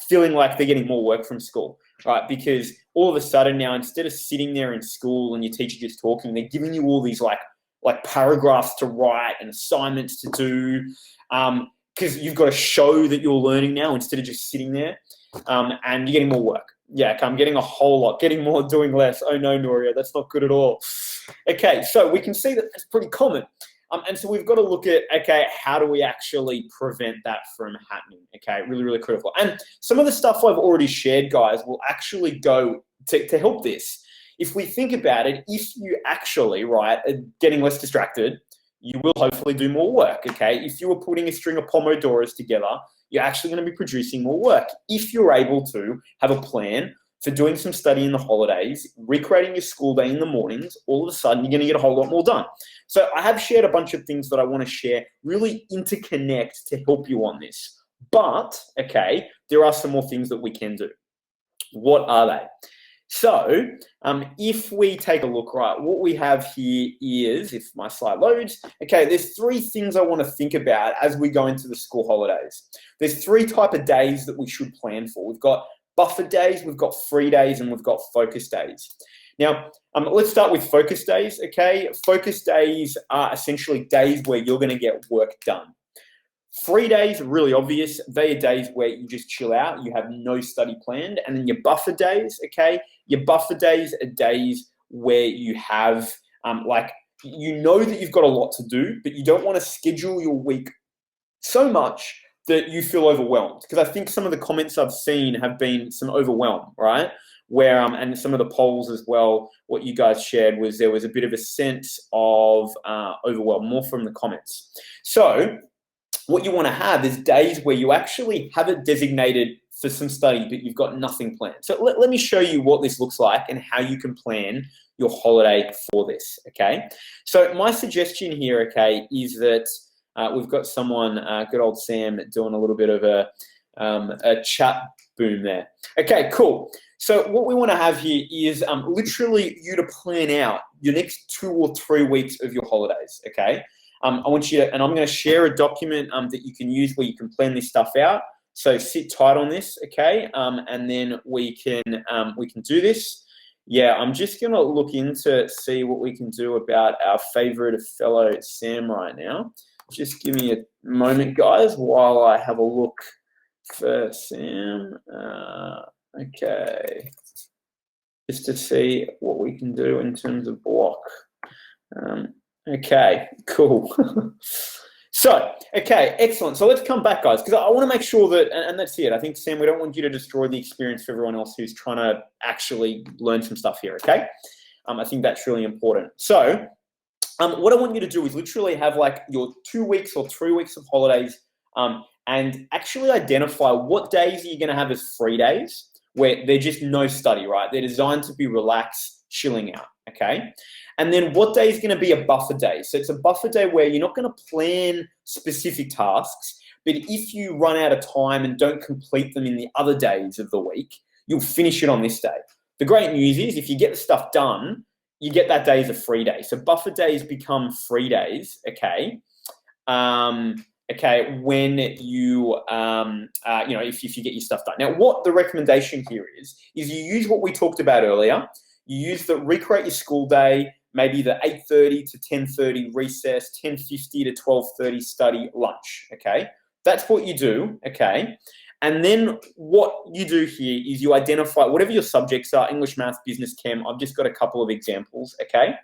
feeling like they're getting more work from school, right? Because all of a sudden now, instead of sitting there in school and your teacher just talking, they're giving you all these like paragraphs to write and assignments to do, because you've got to show that you're learning now instead of just sitting there, and you're getting more work. Yeah, I'm getting a whole lot, getting more, doing less. Oh no, Noria, that's not good at all. Okay, so we can see that that's pretty common. And so we've got to look at, okay, how do we actually prevent that from happening? Okay, really, really critical. And some of the stuff I've already shared, guys, will actually go to help this. If we think about it, if you actually, right, are getting less distracted, you will hopefully do more work, okay? If you were putting a string of Pomodoros together, you're actually going to be producing more work. If you're able to have a plan for doing some study in the holidays, recreating your school day in the mornings, all of a sudden you're going to get a whole lot more done. So I have shared a bunch of things that I want to share, really interconnect to help you on this. But, okay, there are some more things that we can do. What are they? So if we take a look, right, what we have here is, if my slide loads, okay, there's 3 things I want to think about as we go into the school holidays. There's 3 type of days that we should plan for. We've got buffer days, we've got free days, and we've got focus days. Now, let's start with focus days, okay? Focus days are essentially days where you're going to get work done. Free days are really obvious. They are days where you just chill out. You have no study planned. And then your buffer days, okay? Your buffer days are days where you have, that you've got a lot to do, but you don't want to schedule your week so much that you feel overwhelmed. Because I think some of the comments I've seen have been some overwhelm, right? Where, and some of the polls as well, what you guys shared was there was a bit of a sense of overwhelm, more from the comments. So what you want to have is days where you actually have it designated for some study, but you've got nothing planned. So let me show you what this looks like and how you can plan your holiday for this, okay? So my suggestion here, okay, is that we've got someone, good old Sam, doing a little bit of a chat boom there. Okay, cool. So what we want to have here is literally you to plan out your next 2 or 3 weeks of your holidays, okay? I want you to, and I'm going to share a document that you can use where you can plan this stuff out. So sit tight on this, okay? And then we can do this. Yeah, I'm just going to look into see what we can do about our favorite fellow Sam right now. Just give me a moment, guys, while I have a look for Sam. Okay, just to see what we can do in terms of block. Okay, cool. So, okay, excellent. So let's come back, guys, because I want to make sure that, and that's it. I think, Sam, we don't want you to destroy the experience for everyone else who's trying to actually learn some stuff here, okay? I think that's really important. So what I want you to do is literally have like your 2 weeks or 3 weeks of holidays and actually identify what days are you going to have as free days where they're just no study, right? They're designed to be relaxed, chilling out, okay? And then what day is going to be a buffer day? So it's a buffer day where you're not going to plan specific tasks, but if you run out of time and don't complete them in the other days of the week, you'll finish it on this day. The great news is if you get the stuff done, you get that day as a free day. So buffer days become free days, okay? okay, when you, if you get your stuff done. Now, what the recommendation here is you use what we talked about earlier. You recreate your school day, maybe the 8:30 to 10:30 recess, 10:50 to 12:30 study, lunch, okay? That's what you do, okay? And then what you do here is you identify whatever your subjects are, English, maths, business, chem. I've just got a couple of examples, okay?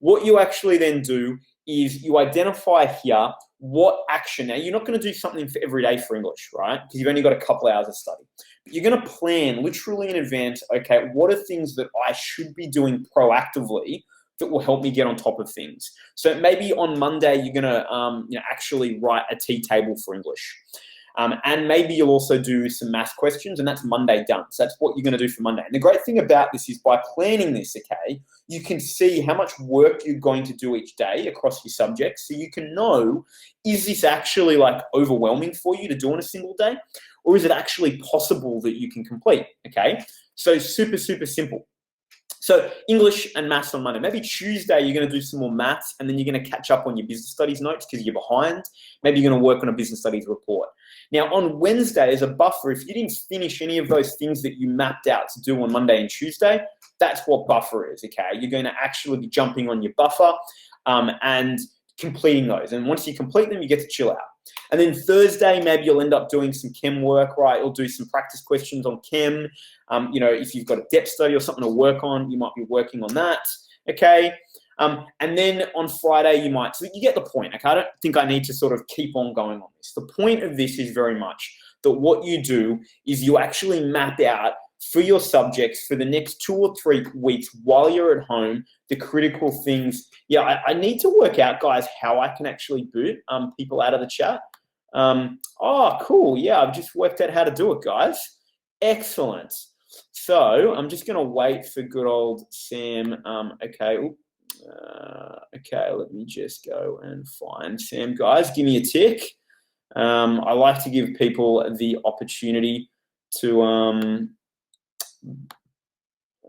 What you actually then do is you identify here what action. Now, you're not going to do something for every day for English, right? Because you've only got a couple hours of study. But you're going to plan literally in advance, okay, what are things that I should be doing proactively that will help me get on top of things? So maybe on Monday, you're going to actually write a tea table for English. And maybe you'll also do some math questions, and that's Monday done. So that's what you're going to do for Monday. And the great thing about this is by planning this, okay, you can see how much work you're going to do each day across your subjects. So you can know, is this actually like overwhelming for you to do on a single day? Or is it actually possible that you can complete, okay? So super, super simple. So English and maths on Monday. Maybe Tuesday you're going to do some more maths, and then you're going to catch up on your business studies notes because you're behind. Maybe you're going to work on a business studies report. Now on Wednesday, as a buffer, if you didn't finish any of those things that you mapped out to do on Monday and Tuesday, that's what buffer is, okay? You're going to actually be jumping on your buffer and completing those. And once you complete them, you get to chill out. And then Thursday, maybe you'll end up doing some chem work, right? You'll do some practice questions on chem. If you've got a depth study or something to work on, you might be working on that, okay? And then on Friday, so you get the point, okay? I don't think I need to sort of keep on going on this. The point of this is very much that what you do is you actually map out for your subjects for the next 2 or 3 weeks while you're at home, the critical things. Yeah, I need to work out, guys, how I can actually boot people out of the chat. Oh, cool. Yeah, I've just worked out how to do it, guys. Excellent. So I'm just going to wait for good old Sam. Okay, let me just go and find Sam, guys. Give me a tick. I like to give people the opportunity to...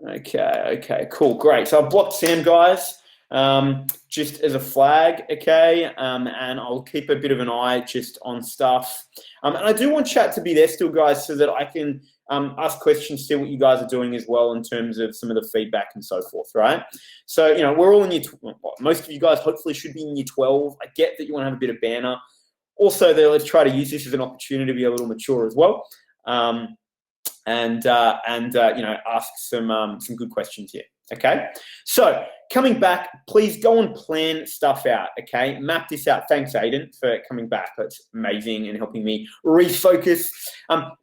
Okay, cool, great. So I've blocked Sam, guys, just as a flag, okay? And I'll keep a bit of an eye just on stuff. And I do want chat to be there still, guys, so that I can ask questions, see what you guys are doing as well in terms of some of the feedback and so forth, right? So, we're all in year, most of you guys hopefully should be in year 12. I get that you want to have a bit of banner. Also, let's try to use this as an opportunity to be a little mature as well. And ask some good questions here. Okay, so coming back, please go and plan stuff out. Okay, map this out. Thanks, Aiden, for coming back. That's amazing and helping me refocus.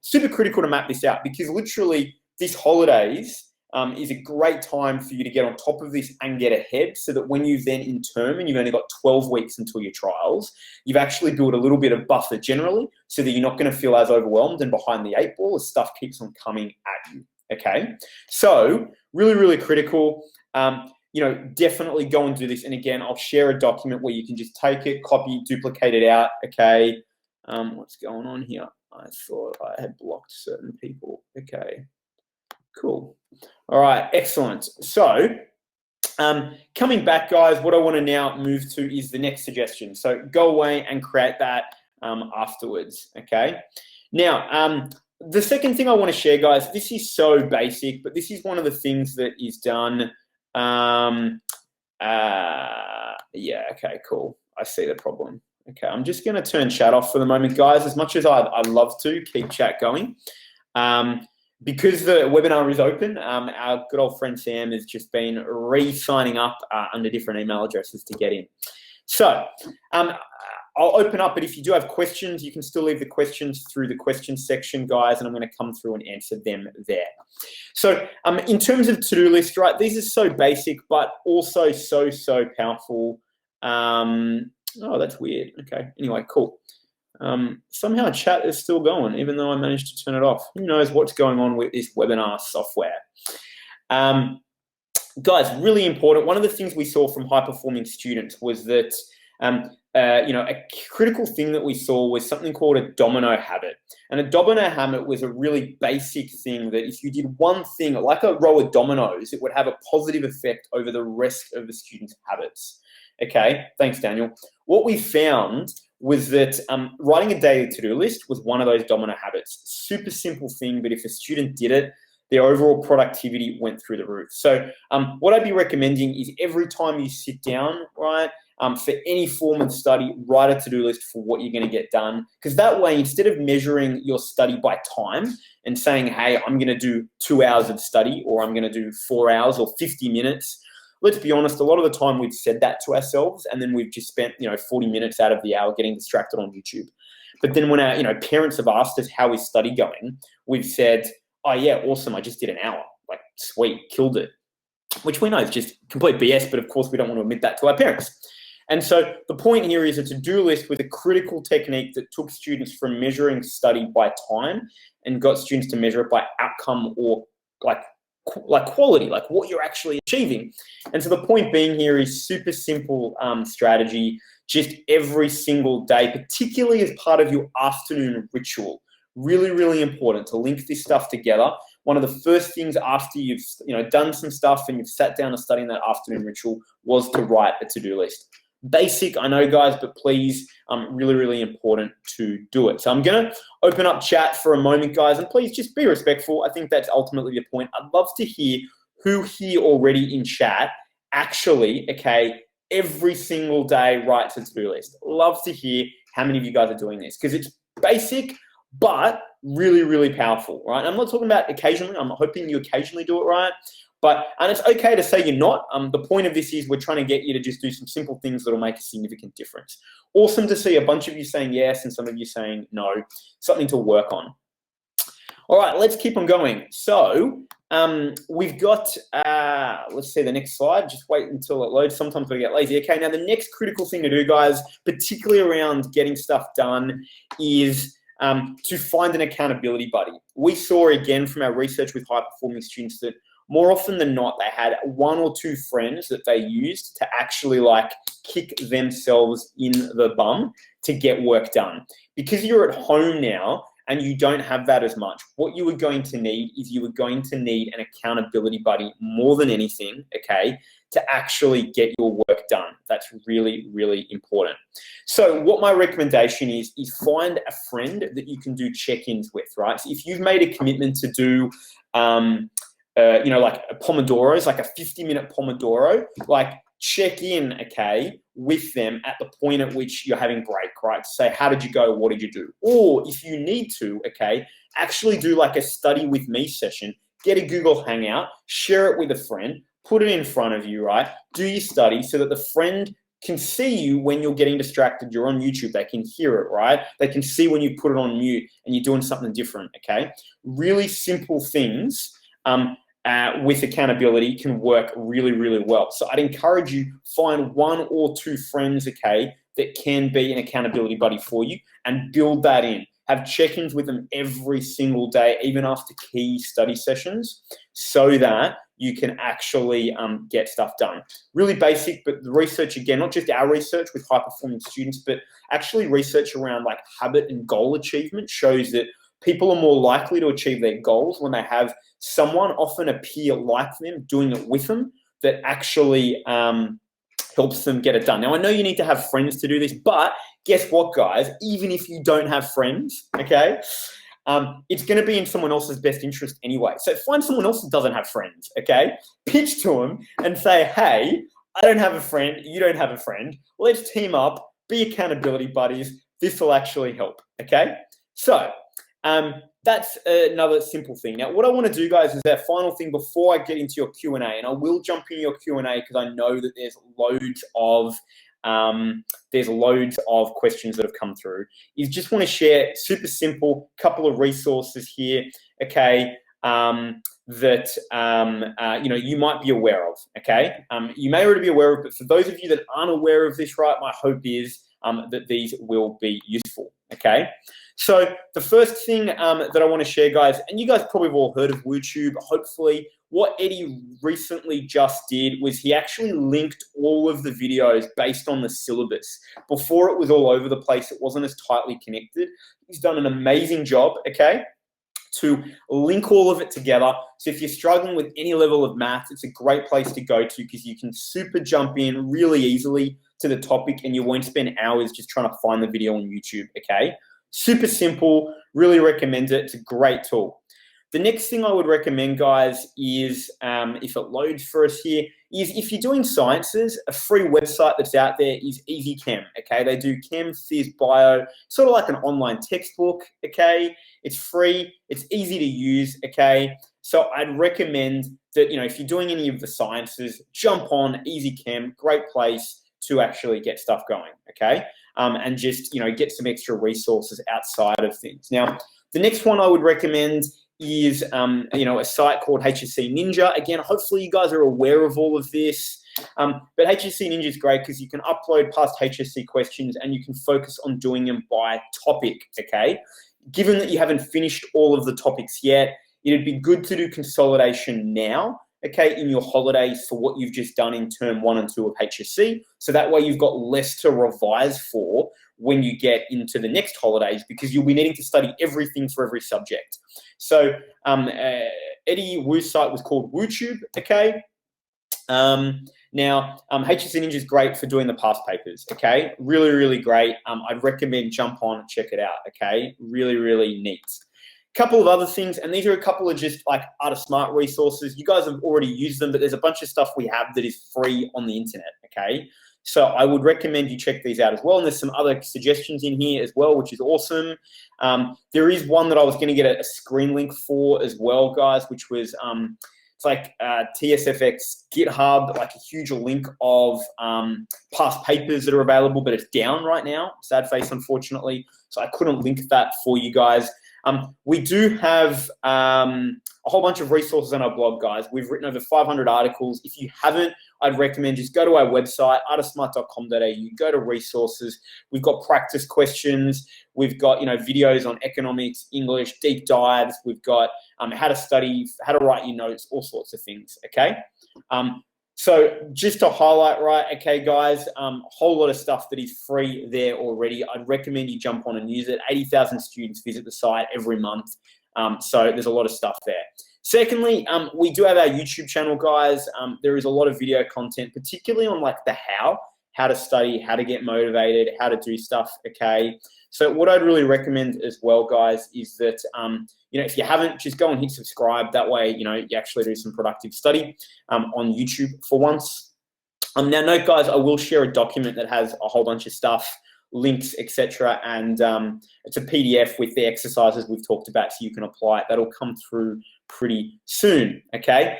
Super critical to map this out because literally this holidays is a great time for you to get on top of this and get ahead so that when you then in term and you've only got 12 weeks until your trials, you've actually built a little bit of buffer generally so that you're not going to feel as overwhelmed and behind the 8 ball as stuff keeps on coming at you, okay? So really, really critical. Definitely go and do this. And again, I'll share a document where you can just take it, copy, duplicate it out, okay? What's going on here? I thought I had blocked certain people, okay. Cool. All right, excellent. So coming back, guys, what I want to now move to is the next suggestion. So go away and create that afterwards, okay? Now, the second thing I want to share, guys, this is so basic, but this is one of the things that is done. Okay, cool. I see the problem. Okay, I'm just going to turn chat off for the moment, guys. As much as I'd love to keep chat going. Because the webinar is open, our good old friend Sam has just been re-signing up under different email addresses to get in. So I'll open up, but if you do have questions, you can still leave the questions through the questions section, guys, and I'm going to come through and answer them there. So in terms of to-do list, right, these are so basic, but also so powerful. Oh, that's weird. Okay, anyway, cool. Somehow chat is still going, even though I managed to turn it off. Who knows what's going on with this webinar software? Guys, really important. One of the things we saw from high-performing students was that, a critical thing that we saw was something called a domino habit. And a domino habit was a really basic thing that if you did one thing, like a row of dominoes, it would have a positive effect over the rest of the students' habits. Okay, thanks, Daniel. What we found was that writing a daily to-do list was one of those domino habits. Super simple thing, but if a student did it, their overall productivity went through the roof. So what I'd be recommending is every time you sit down, right, for any form of study, write a to-do list for what you're going to get done. Because that way, instead of measuring your study by time and saying, hey, I'm going to do 2 hours of study, or I'm going to do 4 hours or 50 minutes, let's be honest, a lot of the time we've said that to ourselves, and then we've just spent 40 minutes out of the hour getting distracted on YouTube. But then when our parents have asked us how is study going, we've said, oh yeah, awesome, I just did an hour. Like, sweet, killed it. Which we know is just complete BS, but of course we don't want to admit that to our parents. And so the point here is a to-do list with a critical technique that took students from measuring study by time and got students to measure it by outcome, or like quality, like what you're actually achieving. And so the point being here is super simple strategy, just every single day, particularly as part of your afternoon ritual. Really, really important to link this stuff together. One of the first things after you've done some stuff and you've sat down to study in that afternoon ritual was to write a to-do list. Basic, I know, guys, but please, really, really important to do it. So I'm going to open up chat for a moment, guys, and please just be respectful. I think that's ultimately the point. I'd love to hear who here already in chat actually, every single day writes a to-do list. Love to hear how many of you guys are doing this, because it's basic, but really, really powerful, right? I'm not talking about occasionally. I'm hoping you occasionally do it, right? And it's okay to say you're not. The point of this is we're trying to get you to just do some simple things that'll make a significant difference. Awesome to see a bunch of you saying yes and some of you saying no. Something to work on. All right, let's keep on going. So we've got, let's see the next slide. Just wait until it loads. Sometimes we get lazy. Okay, now the next critical thing to do, guys, particularly around getting stuff done, is to find an accountability buddy. We saw again from our research with high-performing students that more often than not, they had 1 or 2 friends that they used to actually kick themselves in the bum to get work done. Because you're at home now and you don't have that as much, what you were going to need is you were going to need an accountability buddy more than anything, to actually get your work done. That's really, really important. So what my recommendation is find a friend that you can do check-ins with, right? So if you've made a commitment to do, like a Pomodoros, like a 50-minute Pomodoro, check in, with them at the point at which you're having break, right? Say, how did you go? What did you do? Or if you need to, actually do like a study with me session, get a Google Hangout, share it with a friend, put it in front of you, right? Do your study so that the friend can see you when you're getting distracted. You're on YouTube, they can hear it, right? They can see when you put it on mute and you're doing something different, Really simple things with accountability can work really, really well. So I'd encourage you, find 1 or 2 friends, that can be an accountability buddy for you, and build that in. Have check-ins with them every single day, even after key study sessions, so that you can actually get stuff done. Really basic, but the research, again, not just our research with high-performing students, but actually research around habit and goal achievement shows that people are more likely to achieve their goals when they have someone, often a peer like them, doing it with them, that actually helps them get it done. Now, I know you need to have friends to do this, but guess what, guys? Even if you don't have friends, it's going to be in someone else's best interest anyway. So find someone else that doesn't have friends, Pitch to them and say, hey, I don't have a friend, you don't have a friend. Let's team up, be accountability buddies. This will actually help, So that's another simple thing. Now, what I want to do, guys, is that final thing before I get into your Q&A, and I will jump in your Q&A because I know that there's loads of questions that have come through, is just want to share super simple couple of resources here, that you might be aware of, you may already be aware of, but for those of you that aren't aware of this, right, my hope is that these will be useful, So the first thing that I want to share, guys, and you guys probably have all heard of WooTube, hopefully. What Eddie recently just did was he actually linked all of the videos based on the syllabus. Before it was all over the place, it wasn't as tightly connected. He's done an amazing job, to link all of it together. So if you're struggling with any level of math, it's a great place to go to because you can super jump in really easily to the topic and you won't spend hours just trying to find the video on YouTube, okay? Super simple, really recommend it. It's a great tool. The next thing I would recommend, guys, is if it loads for us here, is if you're doing sciences, a free website that's out there is EasyChem, okay? They do chem, phys, bio, sort of like an online textbook, okay? It's free, it's easy to use, okay? So I'd recommend that, you know, if you're doing any of the sciences, jump on EasyChem, great place to actually get stuff going, okay? And just, you know, get some extra resources outside of things. Now, the next one I would recommend is, you know, a site called HSC Ninja. Again, hopefully you guys are aware of all of this. But HSC Ninja is great because you can upload past HSC questions and you can focus on doing them by topic, okay? Given that you haven't finished all of the topics yet, it'd be good to do consolidation now, okay, in your holidays for what you've just done in term 1 and 2 of HSC. So that way you've got less to revise for when you get into the next holidays, because you'll be needing to study everything for every subject. So Eddie Wu's site was called WooTube, okay? Now, HSC Ninja is great for doing the past papers, okay? Really, really great. I'd recommend jump on and check it out, okay? Really, really neat. Couple of other things, and these are a couple of just like ArtSmart resources. You guys have already used them, but there's a bunch of stuff we have that is free on the internet, okay? So I would recommend you check these out as well. And there's some other suggestions in here as well, which is awesome. There is one that I was going to get a screen link for as well, guys, which was it's like TSFX GitHub, like a huge link of past papers that are available, but it's down right now. Sad face, unfortunately. So I couldn't link that for you guys. We do have a whole bunch of resources on our blog, guys. We've written over 500 articles. If you haven't, I'd recommend just go to our website, artsmart.com.au, go to resources. We've got practice questions. We've got, you know, videos on economics, English, deep dives. We've got how to study, how to write your notes, all sorts of things, okay? So just to highlight, right, okay, guys, whole lot of stuff that is free there already. I'd recommend you jump on and use it. 80,000 students visit the site every month. So there's a lot of stuff there. Secondly, we do have our YouTube channel, guys. There is a lot of video content, particularly on like the how to study, how to get motivated, how to do stuff, okay? So what I'd really recommend as well, guys, is that, you know, if you haven't, just go and hit subscribe. That way, you know, you actually do some productive study on YouTube for once. Now, note, guys, I will share a document that has a whole bunch of stuff, links, etc. And it's a PDF with the exercises we've talked about, so you can apply it. That'll come through pretty soon, okay?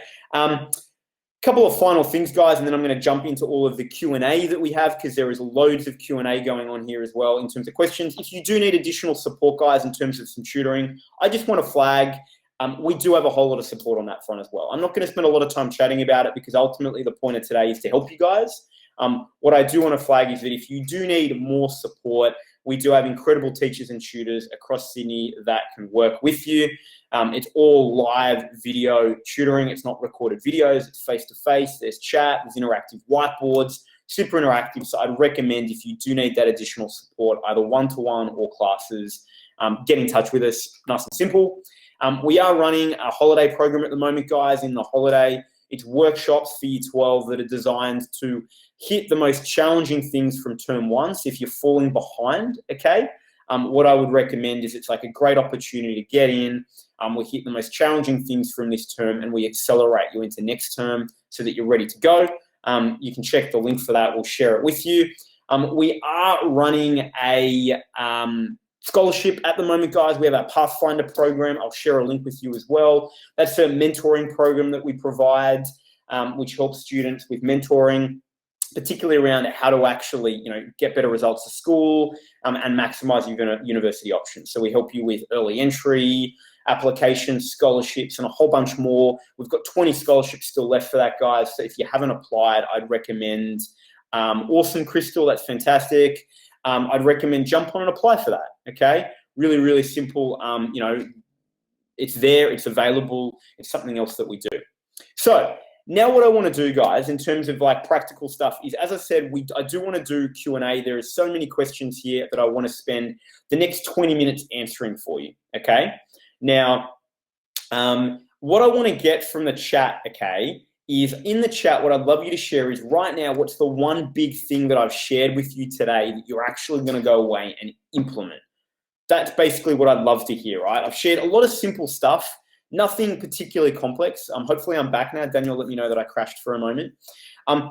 Couple of final things, guys, and then I'm going to jump into all of the Q&A that we have, because there is loads of Q&A going on here as well in terms of questions. If you do need additional support, guys, in terms of some tutoring, I just want to flag, we do have a whole lot of support on that front as well. I'm not going to spend a lot of time chatting about it, because ultimately the point of today is to help you guys. What I do want to flag is that if you do need more support, we do have incredible teachers and tutors across Sydney that can work with you. It's all live video tutoring. It's not recorded videos. It's face-to-face. There's chat. There's interactive whiteboards. Super interactive. So I'd recommend, if you do need that additional support, either one-to-one or classes, get in touch with us. Nice and simple. We are running a holiday program at the moment, guys. In the holiday, it's workshops for Year 12 that are designed to hit the most challenging things from term 1. So if you're falling behind, okay, what I would recommend is it's like a great opportunity to get in. We hit the most challenging things from this term and we accelerate you into next term so that you're ready to go. You can check the link for that. We'll share it with you. We are running a scholarship at the moment, guys. We have our Pathfinder program. I'll share a link with you as well. That's a mentoring program that we provide, which helps students with mentoring, particularly around how to actually, you know, get better results at school and maximize your university options. So we help you with early entry, applications, scholarships, and a whole bunch more. We've got 20 scholarships still left for that, guys. So if you haven't applied, I'd recommend Awesome Crystal. That's fantastic. I'd recommend jump on and apply for that, okay? Really, really simple. You know, it's there, it's available. It's something else that we do. So now what I want to do, guys, in terms of like practical stuff is, as I said, I do want to do Q&A. There is so many questions here that I want to spend the next 20 minutes answering for you, okay? Now, what I want to get from the chat, okay, is in the chat. What I'd love you to share is right now, what's the one big thing that I've shared with you today that you're actually going to go away and implement? That's basically what I'd love to hear, right? I've shared a lot of simple stuff, nothing particularly complex. Hopefully I'm back now. Daniel let me know that I crashed for a moment.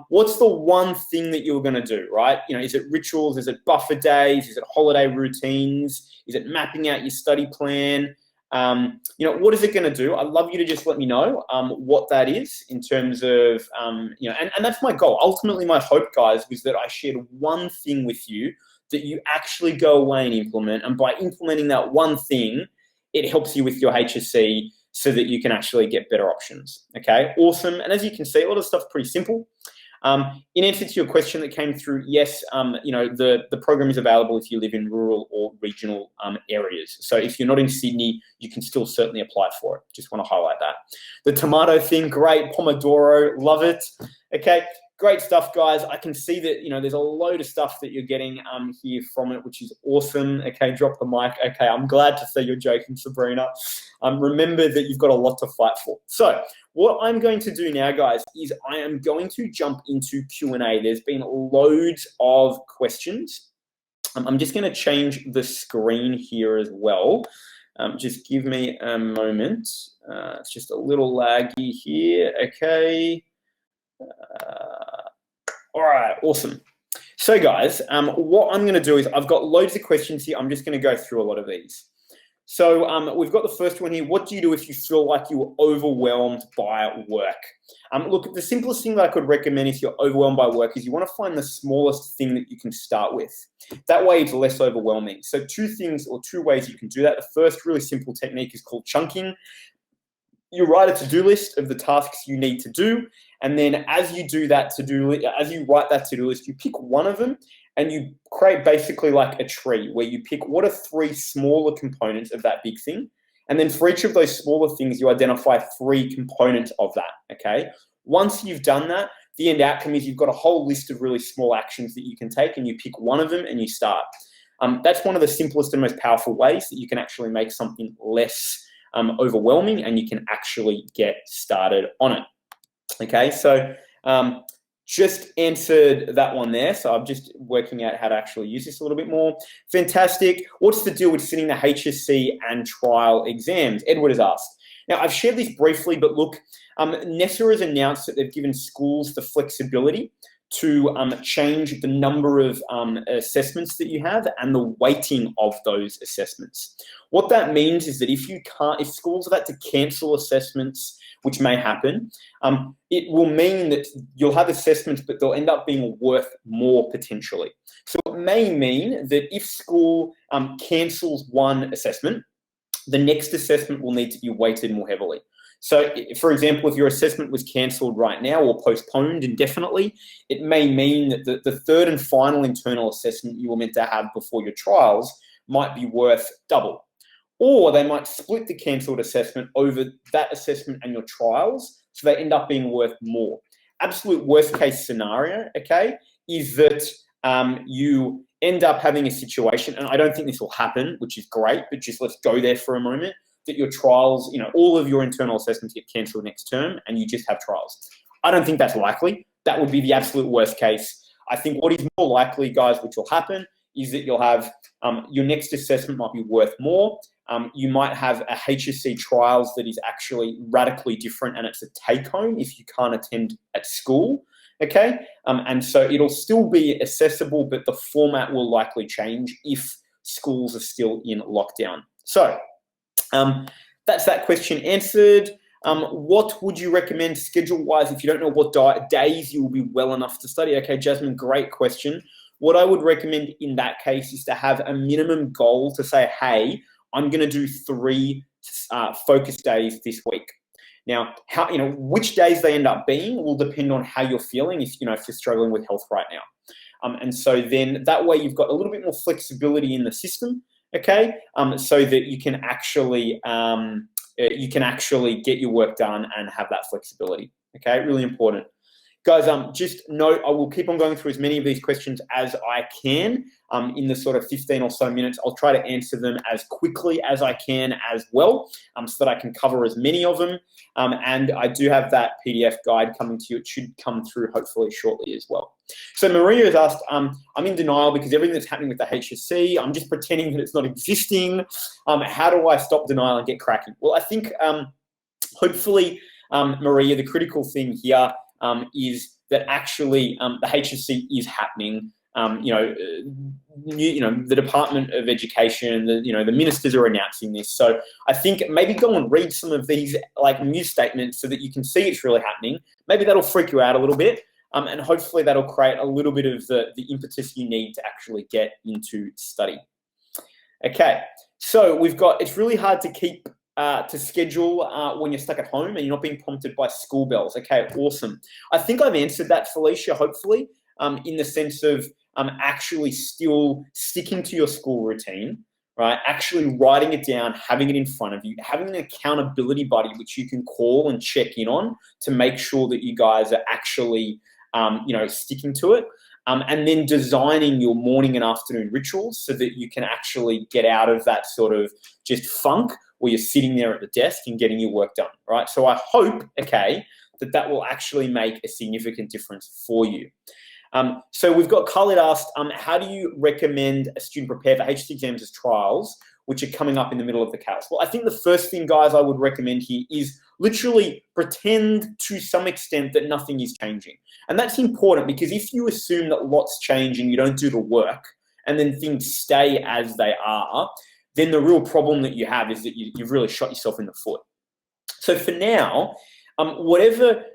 What's the one thing that you're going to do, right? Is it rituals? Is it buffer days? Is it holiday routines? Is it mapping out your study plan? What is it going to do? I'd love you to just let me know what that is in terms of, and that's my goal. Ultimately, my hope, guys, was that I shared one thing with you that you actually go away and implement. And by implementing that one thing, it helps you with your HSC so that you can actually get better options. Okay, awesome. And as you can see, a lot of stuff's pretty simple. In answer to your question that came through, yes, the program is available if you live in rural or regional areas. So if you're not in Sydney, you can still certainly apply for it. Just want to highlight that. The tomato thing, great. Pomodoro, love it. Okay, great stuff, guys. I can see that, there's a load of stuff that you're getting here from it, which is awesome. Okay, drop the mic. Okay, I'm glad to see you're joking, Sabrina. Remember that you've got a lot to fight for. So what I'm going to do now, guys, is I am going to jump into Q&A. There's been loads of questions. I'm just going to change the screen here as well. Just give me a moment. It's just a little laggy here. Okay. All right, awesome. So guys, what I'm going to do is I've got loads of questions here. I'm just going to go through a lot of these. So we've got the first one here. What do you do if you feel like you were overwhelmed by work? Look, the simplest thing that I could recommend if you're overwhelmed by work is you want to find the smallest thing that you can start with. That way it's less overwhelming. So two ways you can do that. The first really simple technique is called chunking. You write a to-do list of the tasks you need to do. And then as you do that as you write that to-do list, you pick one of them and you create basically like a tree where you pick what are 3 smaller components of that big thing. And then for each of those smaller things, you identify 3 components of that, okay? Once you've done that, the end outcome is you've got a whole list of really small actions that you can take and you pick one of them and you start. That's one of the simplest and most powerful ways that you can actually make something less overwhelming and you can actually get started on it. Okay, so just answered that one there. So I'm just working out how to actually use this a little bit more. Fantastic. What's the deal with sitting the HSC and trial exams? Edward has asked. Now, I've shared this briefly, but look, NESA has announced that they've given schools the flexibility to change the number of assessments that you have and the weighting of those assessments. What that means is that if schools have had to cancel assessments, which may happen, it will mean that you'll have assessments, but they'll end up being worth more potentially. So it may mean that if school cancels one assessment, the next assessment will need to be weighted more heavily. So, for example, if your assessment was cancelled right now or postponed indefinitely, it may mean that the third and final internal assessment you were meant to have before your trials might be worth double. Or they might split the cancelled assessment over that assessment and your trials, so they end up being worth more. Absolute worst case scenario, okay, is that you end up having a situation, and I don't think this will happen, which is great, but just let's go there for a moment, that your trials, all of your internal assessments get cancelled next term and you just have trials. I don't think that's likely. That would be the absolute worst case. I think what is more likely, guys, which will happen, is that you'll have your next assessment might be worth more. You might have a HSC trials that is actually radically different and it's a take-home if you can't attend at school, okay? And so it'll still be accessible, but the format will likely change if schools are still in lockdown. So that's that question answered. What would you recommend schedule-wise if you don't know what days you will be well enough to study? Okay, Jasmine, great question. What I would recommend in that case is to have a minimum goal to say, hey, I'm going to do 3 focus days this week. Now, which days they end up being will depend on how you're feeling if you're struggling with health right now. And so then that way you've got a little bit more flexibility in the system, okay, so that you can actually get your work done and have that flexibility, okay, really important. Guys, just note, I will keep on going through as many of these questions as I can in the sort of 15 or so minutes. I'll try to answer them as quickly as I can as well, so that I can cover as many of them. And I do have that PDF guide coming to you. It should come through hopefully shortly as well. So Maria has asked, I'm in denial because everything that's happening with the HSC, I'm just pretending that it's not existing. How do I stop denial and get cracking? Well, I think hopefully, Maria, the critical thing here is that actually the HSC is happening. The Department of Education, the ministers are announcing this. So I think maybe go and read some of these like news statements so that you can see it's really happening. Maybe that'll freak you out a little bit. And hopefully that'll create a little bit of the impetus you need to actually get into study. Okay, so it's really hard to keep to schedule when you're stuck at home and you're not being prompted by school bells. Okay, awesome. I think I've answered that, Felicia, hopefully, in the sense of actually still sticking to your school routine, right? Actually writing it down, having it in front of you, having an accountability buddy which you can call and check in on to make sure that you guys are actually, sticking to it. And then designing your morning and afternoon rituals so that you can actually get out of that sort of just funk where you're sitting there at the desk and getting your work done, right? So I hope, that will actually make a significant difference for you. So we've got Khalid asked, how do you recommend a student prepare for HSC exams as trials, which are coming up in the middle of the chaos? Well, I think the first thing, guys, I would recommend here is literally pretend to some extent that nothing is changing. And that's important because if you assume that lots change and you don't do the work and then things stay as they are, then the real problem that you have is that you've really shot yourself in the foot. So for now, whatever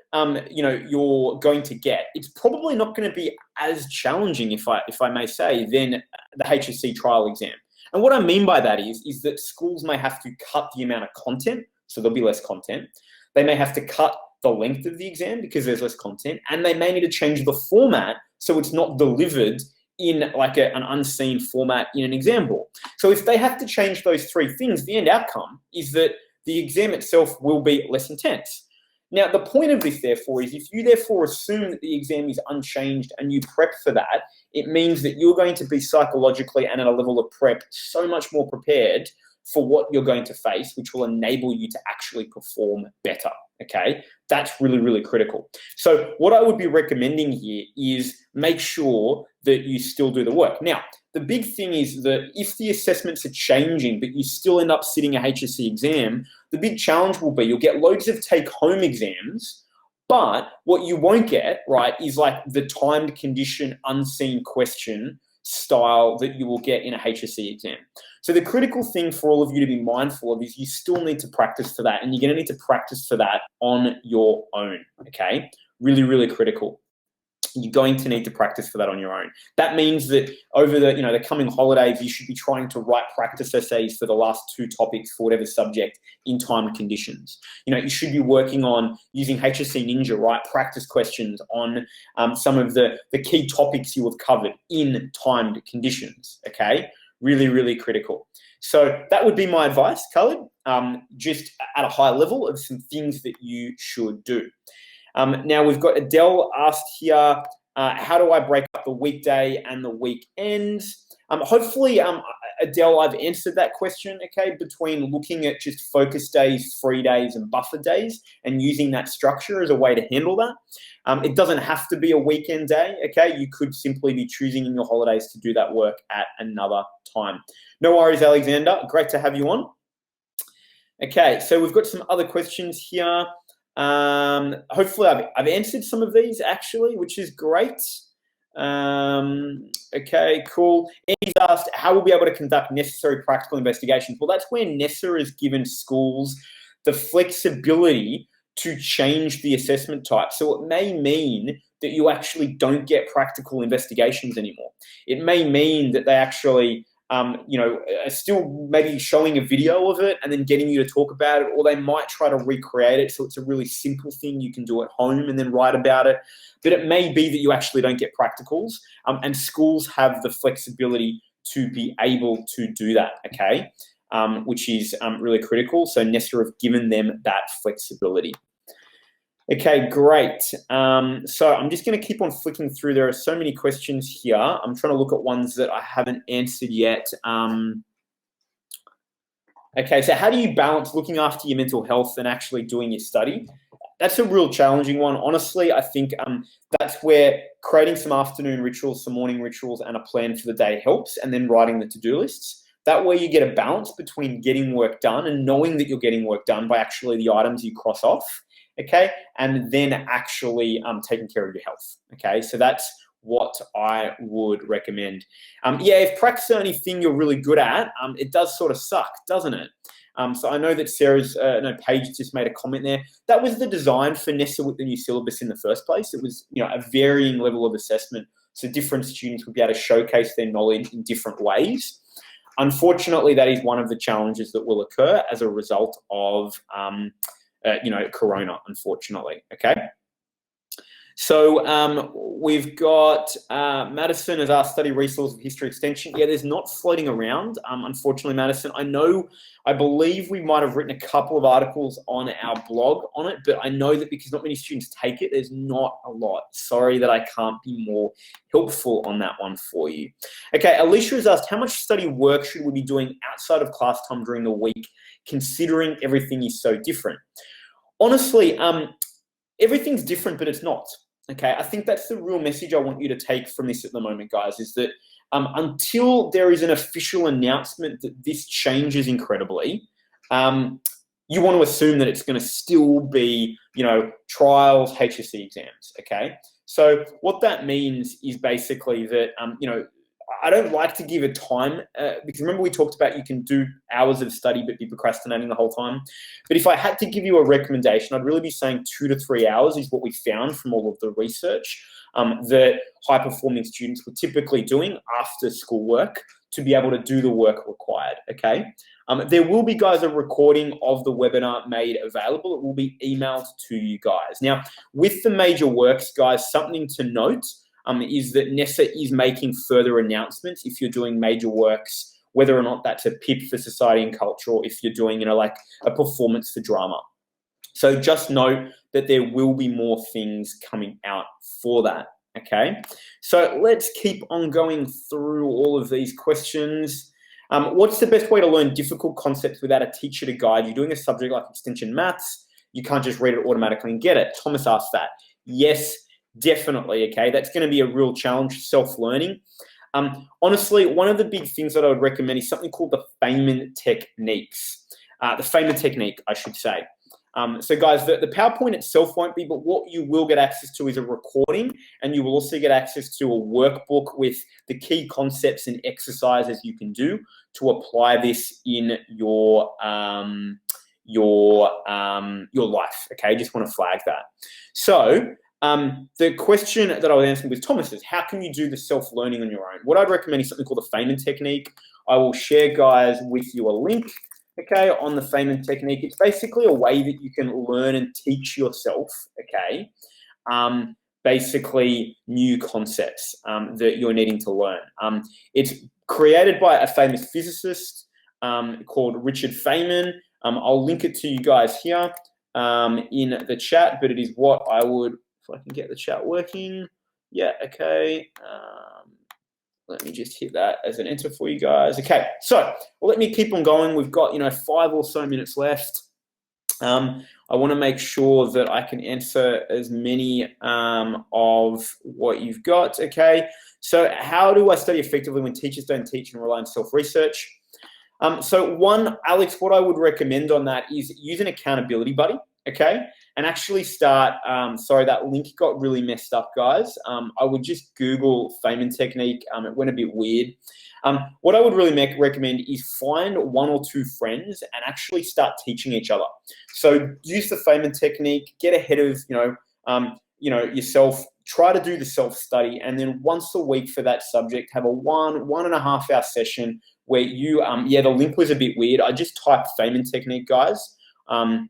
you're going to get, it's probably not going to be as challenging, if I may say, than the HSC trial exam. And what I mean by that is that schools may have to cut the amount of content, so there'll be less content. They may have to cut the length of the exam because there's less content, and they may need to change the format so it's not delivered in like an unseen format in an exam hall. So if they have to change those three things, the end outcome is that the exam itself will be less intense. Now, the point of this, therefore, is if you therefore assume that the exam is unchanged and you prep for that, it means that you're going to be psychologically and at a level of prep so much more prepared for what you're going to face, which will enable you to actually perform better, okay? That's really, really critical. So what I would be recommending here is make sure that you still do the work. Now, the big thing is that if the assessments are changing, but you still end up sitting a HSC exam, the big challenge will be you'll get loads of take-home exams, but what you won't get, right, is like the timed condition unseen question style that you will get in a HSC exam. So the critical thing for all of you to be mindful of is you still need to practice for that, and you're going to need to practice for that on your own, okay? Really, really critical. You're going to need to practice for that on your own. That means that over the coming holidays, you should be trying to write practice essays for the last 2 topics for whatever subject in timed conditions. You should be working on using HSC Ninja, write practice questions on some of the key topics you have covered in timed conditions, okay? Really, really critical. So that would be my advice, Khalid, just at a high level of some things that you should do. Now we've got Adele asked here, how do I break up the weekday and the weekend? Hopefully, Adele, I've answered that question, okay, between looking at just focus days, free days, and buffer days, and using that structure as a way to handle that. It doesn't have to be a weekend day, okay? You could simply be choosing in your holidays to do that work at another time. No worries, Alexander. Great to have you on. Okay, so we've got some other questions here. Hopefully I've answered some of these actually, which is great. Okay, cool. Andy's asked, how will we be able to conduct necessary practical investigations? Well, that's where NESA has given schools the flexibility to change the assessment type. So it may mean that you actually don't get practical investigations anymore. It may mean that they actually still maybe showing a video of it and then getting you to talk about it, or they might try to recreate it so it's a really simple thing you can do at home and then write about it. But it may be that you actually don't get practicals, and schools have the flexibility to be able to do that, okay, which is really critical. So NESA have given them that flexibility. Okay, great. So I'm just going to keep on flicking through. There are so many questions here. I'm trying to look at ones that I haven't answered yet. Okay, so how do you balance looking after your mental health and actually doing your study? That's a real challenging one. Honestly, I think that's where creating some afternoon rituals, some morning rituals, and a plan for the day helps, and then writing the to-do lists. That way you get a balance between getting work done and knowing that you're getting work done by actually the items you cross off, okay? And then actually taking care of your health, okay? So that's what I would recommend. Yeah, if practice the only thing you're really good at, it does sort of suck, doesn't it? So I know that Paige just made a comment there. That was the design for Nessa with the new syllabus in the first place. It was, a varying level of assessment, so different students would be able to showcase their knowledge in different ways. Unfortunately, that is one of the challenges that will occur as a result of, Corona, unfortunately, okay? So we've got Madison as our study resource of history extension. Yeah, there's not floating around, unfortunately, Madison. I believe we might have written a couple of articles on our blog on it, but I know that because not many students take it, there's not a lot. Sorry that I can't be more helpful on that one for you. Okay, Alicia has asked, how much study work should we be doing outside of class time during the week, considering everything is so different? Honestly, everything's different, but it's not. Okay, I think that's the real message I want you to take from this at the moment, guys, is that until there is an official announcement that this changes incredibly, you want to assume that it's going to still be, trials, HSC exams, okay? So what that means is basically that, I don't like to give a time because remember we talked about you can do hours of study but be procrastinating the whole time. But if I had to give you a recommendation, I'd really be saying 2 to 3 hours is what we found from all of the research that high-performing students were typically doing after schoolwork to be able to do the work required, okay? There will be, guys, a recording of the webinar made available. It will be emailed to you guys. Now, with the major works, guys, something to note is that Nessa is making further announcements if you're doing major works, whether or not that's a PIP for society and culture, or if you're doing, like a performance for drama. So just note that there will be more things coming out for that, okay? So let's keep on going through all of these questions. What's the best way to learn difficult concepts without a teacher to guide you? Doing a subject like extension maths, you can't just read it automatically and get it. Thomas asked that. Yes, definitely, okay? That's going to be a real challenge, self-learning. Honestly, one of the big things that I would recommend is something called the Feynman techniques. The Feynman technique, I should say. So guys, the PowerPoint itself won't be, but what you will get access to is a recording, and you will also get access to a workbook with the key concepts and exercises you can do to apply this in your life, okay? Just want to flag that. So the question that I was answering was Thomas's, how can you do the self-learning on your own? What I'd recommend is something called the Feynman technique. I will share, guys, with you a link, okay, on the Feynman technique. It's basically a way that you can learn and teach yourself, okay, basically new concepts that you're needing to learn. It's created by a famous physicist called Richard Feynman. I'll link it to you guys here in the chat, but it is what I would, if I can get the chat working. Yeah, okay. Let me just hit that as an enter for you guys. Okay, so let me keep on going. We've got 5 or so minutes left. I want to make sure that I can answer as many of what you've got. Okay, so how do I study effectively when teachers don't teach and rely on self-research? So one, Alex, what I would recommend on that is use an accountability buddy, okay? And actually start, sorry, that link got really messed up, guys. I would just Google Feynman technique. It went a bit weird. What I would really recommend is find 1 or 2 friends and actually start teaching each other. So use the Feynman technique, get ahead of, yourself, try to do the self-study, and then once a week for that subject, have a 1.5 hour session where you, the link was a bit weird. I just typed Feynman technique, guys. I'll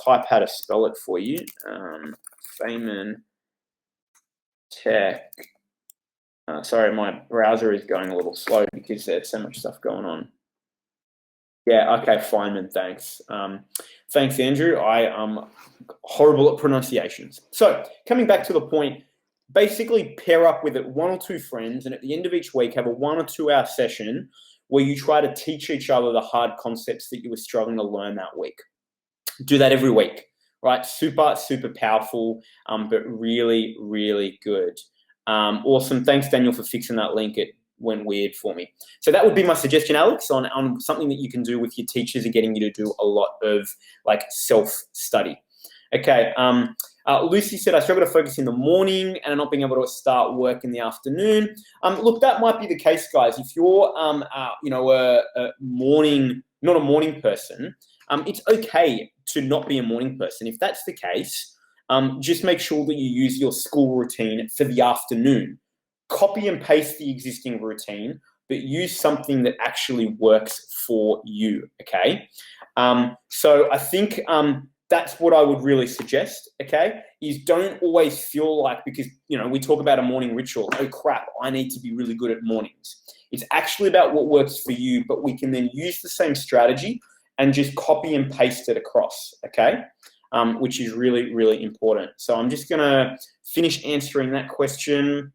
type how to spell it for you. Feynman tech. Sorry, my browser is going a little slow because there's so much stuff going on. Yeah, okay, fine, then thanks. Thanks, Andrew. I am horrible at pronunciations. So, coming back to the point, basically pair up with it 1 or 2 friends, and at the end of each week, have a 1 or 2 hour session where you try to teach each other the hard concepts that you were struggling to learn that week. Do that every week, right? Super, super powerful, but really, really good. Awesome. Thanks, Daniel, for fixing that link. It went weird for me. So that would be my suggestion, Alex, on something that you can do with your teachers and getting you to do a lot of like self-study. Okay. Lucy said, I struggle to focus in the morning and not being able to start work in the afternoon. Look, that might be the case, guys. If you're, a morning, not a morning person, it's okay to not be a morning person. If that's the case, just make sure that you use your school routine for the afternoon. Copy and paste the existing routine, but use something that actually works for you, okay? So I think that's what I would really suggest, okay, is don't always feel like, because, we talk about a morning ritual, oh crap, I need to be really good at mornings. It's actually about what works for you, but we can then use the same strategy and just copy and paste it across, okay? Which is really, really important. So I'm just gonna finish answering that question.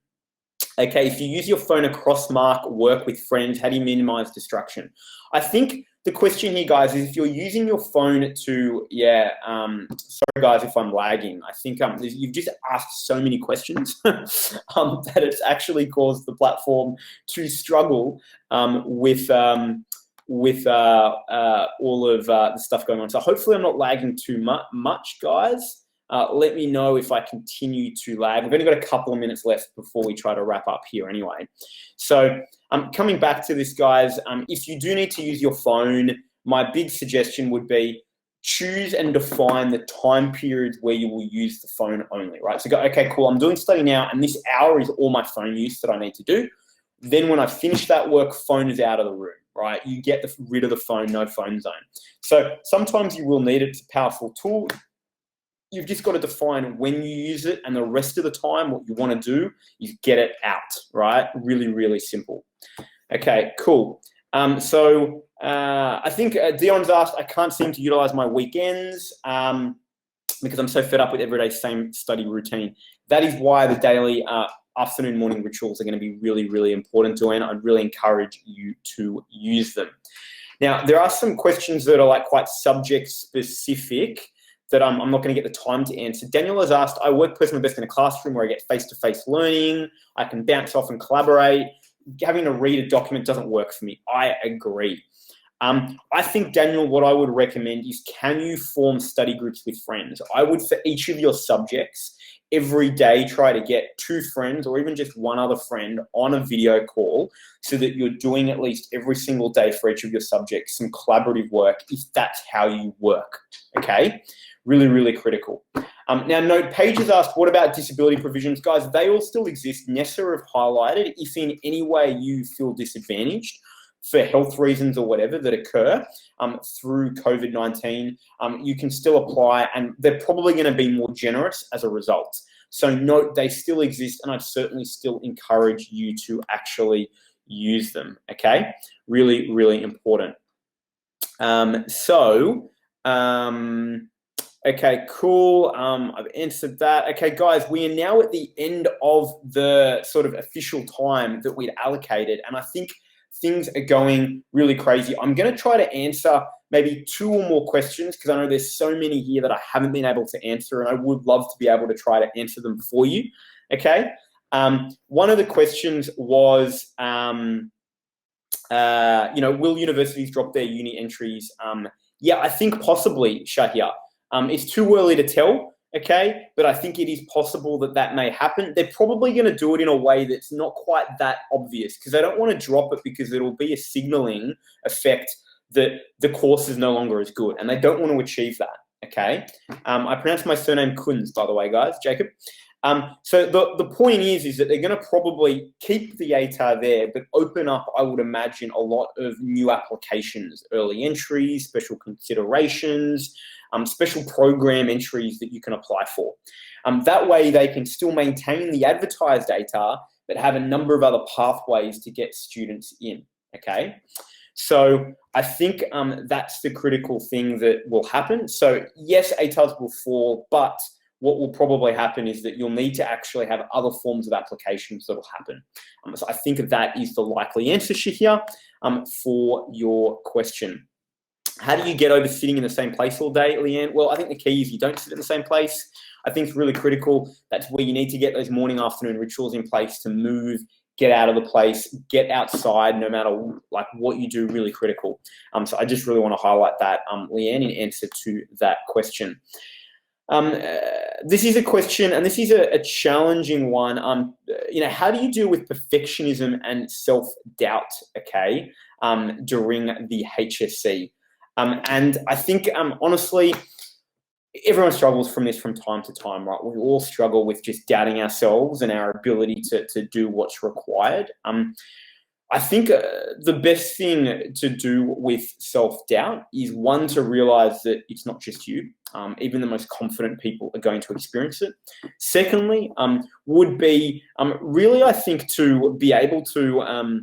Okay, if you use your phone across mark, work with friends, how do you minimize distraction? I think the question here, guys, is if you're using your phone to, sorry guys if I'm lagging. I think you've just asked so many questions that it's actually caused the platform to struggle with all of the stuff going on. So hopefully I'm not lagging too much, guys. Let me know if I continue to lag. We've only got a couple of minutes left before we try to wrap up here anyway. So coming back to this, guys, if you do need to use your phone, my big suggestion would be choose and define the time period where you will use the phone only, right? So go, okay, cool, I'm doing study now, and this hour is all my phone use that I need to do. Then when I finish that work, phone is out of the room, right? You get rid of the phone, no phone zone. So sometimes you will need it. It's a powerful tool. You've just got to define when you use it, and the rest of the time, what you want to do is get it out, right? Really, really simple. Okay, cool. I think Dion's asked, I can't seem to utilize my weekends because I'm so fed up with everyday same study routine. That is why the daily afternoon, morning rituals are going to be really, really important, Joanne. I'd really encourage you to use them. Now, there are some questions that are like quite subject specific that I'm not going to get the time to answer. Daniel has asked, I work personally best in a classroom where I get face-to-face learning. I can bounce off and collaborate. Having to read a document doesn't work for me. I agree. I think, Daniel, what I would recommend is, can you form study groups with friends? I would, for each of your subjects, every day try to get 2 friends or even just one other friend on a video call so that you're doing at least every single day for each of your subjects some collaborative work, if that's how you work, okay? Really, really critical. Now, note, Paige has asked, what about disability provisions? Guys, they all still exist. Nessa have highlighted, if in any way you feel disadvantaged for health reasons or whatever that occur through COVID-19, you can still apply, and they're probably going to be more generous as a result. So note, they still exist, and I'd certainly still encourage you to actually use them, okay? Really, really important. Okay, cool. I've answered that. Okay, guys, we are now at the end of the sort of official time that we'd allocated, and I think things are going really crazy. I'm going to try to answer maybe 2 or more questions because I know there's so many here that I haven't been able to answer, and I would love to be able to try to answer them for you. Okay. One of the questions was, will universities drop their uni entries? Yeah, I think possibly, Shahia. It's too early to tell, okay? But I think it is possible that that may happen. They're probably going to do it in a way that's not quite that obvious because they don't want to drop it because it'll be a signaling effect that the course is no longer as good, and they don't want to achieve that, okay? I pronounce my surname Kunz, by the way, guys, Jacob. So the point is that they're going to probably keep the ATAR there, but open up, I would imagine, a lot of new applications, early entries, special considerations, special program entries that you can apply for. That way they can still maintain the advertised ATAR, but have a number of other pathways to get students in, okay? So I think that's the critical thing that will happen. So yes, ATARs will fall, but what will probably happen is that you'll need to actually have other forms of applications that will happen. So I think that is the likely answer here for your question. How do you get over sitting in the same place all day, Leanne? Well, I think the key is you don't sit in the same place. I think it's really critical. That's where you need to get those morning, afternoon rituals in place to move, get out of the place, get outside, no matter like what you do, really critical. So I just really want to highlight that, Leanne, in answer to that question. This is a question, and this is a challenging one. How do you deal with perfectionism and self-doubt, okay, during the HSC? And I think, honestly, everyone struggles from this from time to time, right? We all struggle with just doubting ourselves and our ability to do what's required. I think the best thing to do with self-doubt is, one, to realize that it's not just you. Even the most confident people are going to experience it. Secondly, would be really, I think, to be able to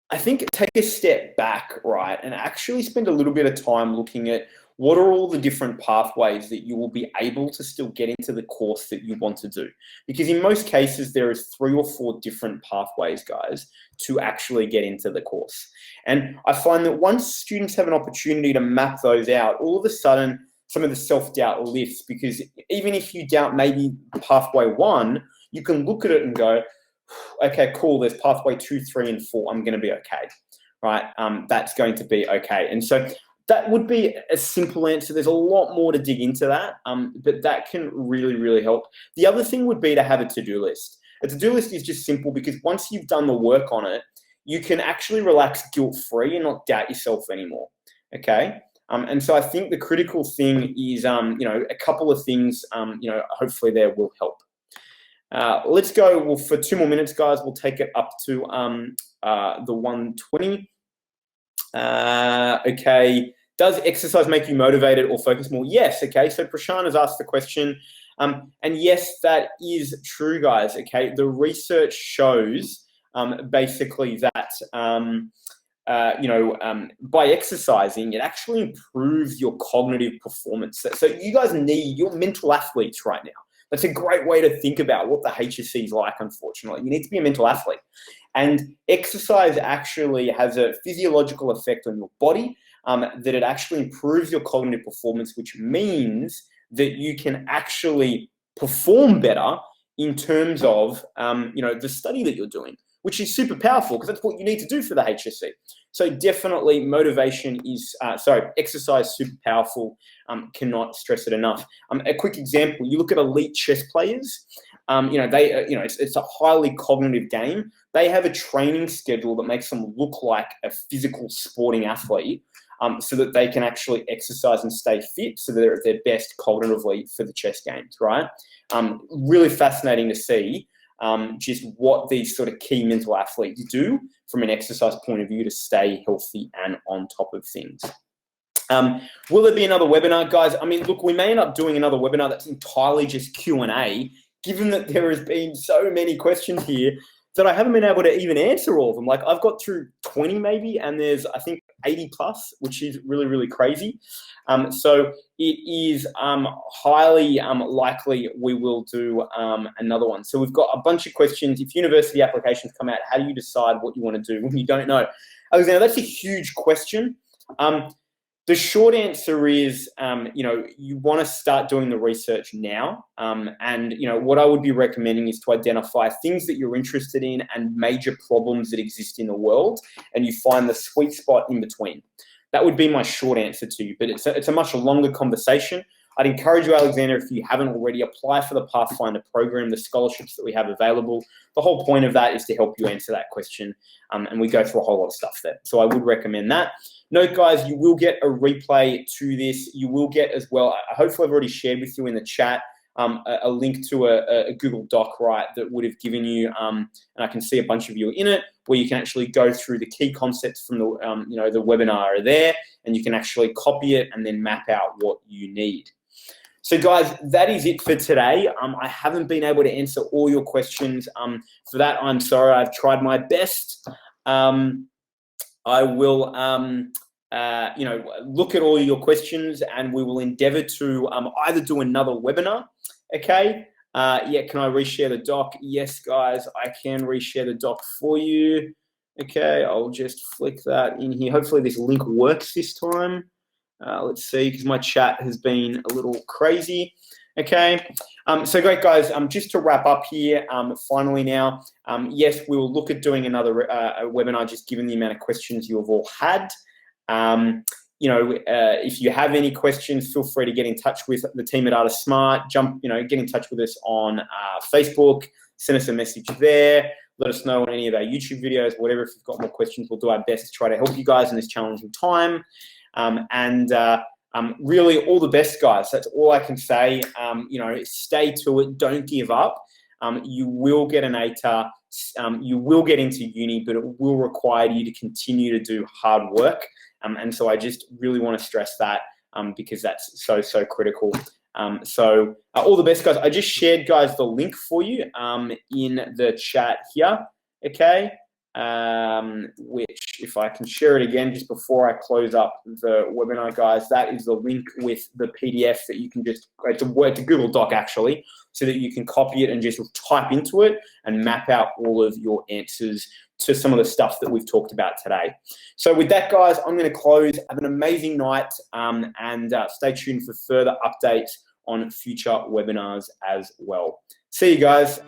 I think take a step back, right, and actually spend a little bit of time looking at what are all the different pathways that you will be able to still get into the course that you want to do. Because in most cases, there is 3 or 4 different pathways, guys, to actually get into the course. And I find that once students have an opportunity to map those out, all of a sudden, some of the self-doubt lifts, because even if you doubt maybe pathway 1, you can look at it and go, okay, cool, there's pathway 2, 3, and 4. I'm going to be okay, right? That's going to be okay. And so that would be a simple answer. There's a lot more to dig into that, but that can really, really help. The other thing would be to have a to-do list. A to-do list is just simple because once you've done the work on it, you can actually relax guilt-free and not doubt yourself anymore, okay? And so I think the critical thing is, a couple of things, hopefully there will help. Let's go, well, for 2 more minutes, guys. We'll take it up to the 120. Okay. Does exercise make you motivated or focus more? Yes. Okay. So Prashan has asked the question. And yes, that is true, guys. Okay. The research shows basically that, by exercising, it actually improves your cognitive performance. So you guys you're mental athletes right now. That's a great way to think about what the HSC is like, unfortunately. You need to be a mental athlete. And exercise actually has a physiological effect on your body, that it actually improves your cognitive performance, which means that you can actually perform better in terms of, the study that you're doing, which is super powerful because that's what you need to do for the HSC. So definitely motivation is, exercise, super powerful. Cannot stress it enough. A quick example, you look at elite chess players, it's a highly cognitive game. They have a training schedule that makes them look like a physical sporting athlete, so that they can actually exercise and stay fit so they're at their best cognitively for the chess games, right? Really fascinating to see just what these sort of key mental athletes do from an exercise point of view to stay healthy and on top of things. Will there be another webinar, guys? I mean, look, we may end up doing another webinar that's entirely just Q&A, given that there has been so many questions here that I haven't been able to even answer all of them. Like, I've got through 20 maybe, and there's, I think, 80 plus, which is really, really crazy. So it is highly likely we will do another one. So we've got a bunch of questions. If university applications come out, how do you decide what you want to do when you don't know? Alexander, that's a huge question. The short answer is, you want to start doing the research now. And what I would be recommending is to identify things that you're interested in and major problems that exist in the world, and you find the sweet spot in between. That would be my short answer to you, but it's a much longer conversation. I'd encourage you, Alexander, if you haven't already, apply for the Pathfinder program, the scholarships that we have available. The whole point of that is to help you answer that question, and we go through a whole lot of stuff there. So I would recommend that. Note, guys, you will get a replay to this. You will get as well, hopefully I've already shared with you in the chat, a link to a Google Doc, right, that would have given you, and I can see a bunch of you in it, where you can actually go through the key concepts from the, the webinar are there, and you can actually copy it and then map out what you need. So, guys, that is it for today. I haven't been able to answer all your questions. For that, I'm sorry. I've tried my best. I will, look at all your questions, and we will endeavour to either do another webinar. Okay. Yeah, can I reshare the doc? Yes, guys, I can reshare the doc for you. Okay, I'll just flick that in here. Hopefully this link works this time. Let's see, because my chat has been a little crazy. Okay, so great, guys. Just to wrap up here, finally now, yes, we will look at doing another webinar, just given the amount of questions you have all had. If you have any questions, feel free to get in touch with the team at ArtistSmart. Get in touch with us on Facebook, send us a message there. Let us know on any of our YouTube videos, whatever. If you've got more questions, we'll do our best to try to help you guys in this challenging time. Really, all the best, guys. That's all I can say. Stay to it. Don't give up. You will get an ATAR. You will get into uni, but it will require you to continue to do hard work. And so I just really want to stress that because that's so, so critical. All the best, guys. I just shared, guys, the link for you in the chat here, okay? Which, if I can share it again just before I close up the webinar, guys, that is the link with the PDF that you can just, it's a Google Doc, actually, so that you can copy it and just type into it and map out all of your answers to some of the stuff that we've talked about today. So with that, guys, I'm going to close. Have an amazing night, and stay tuned for further updates on future webinars as well. See you guys.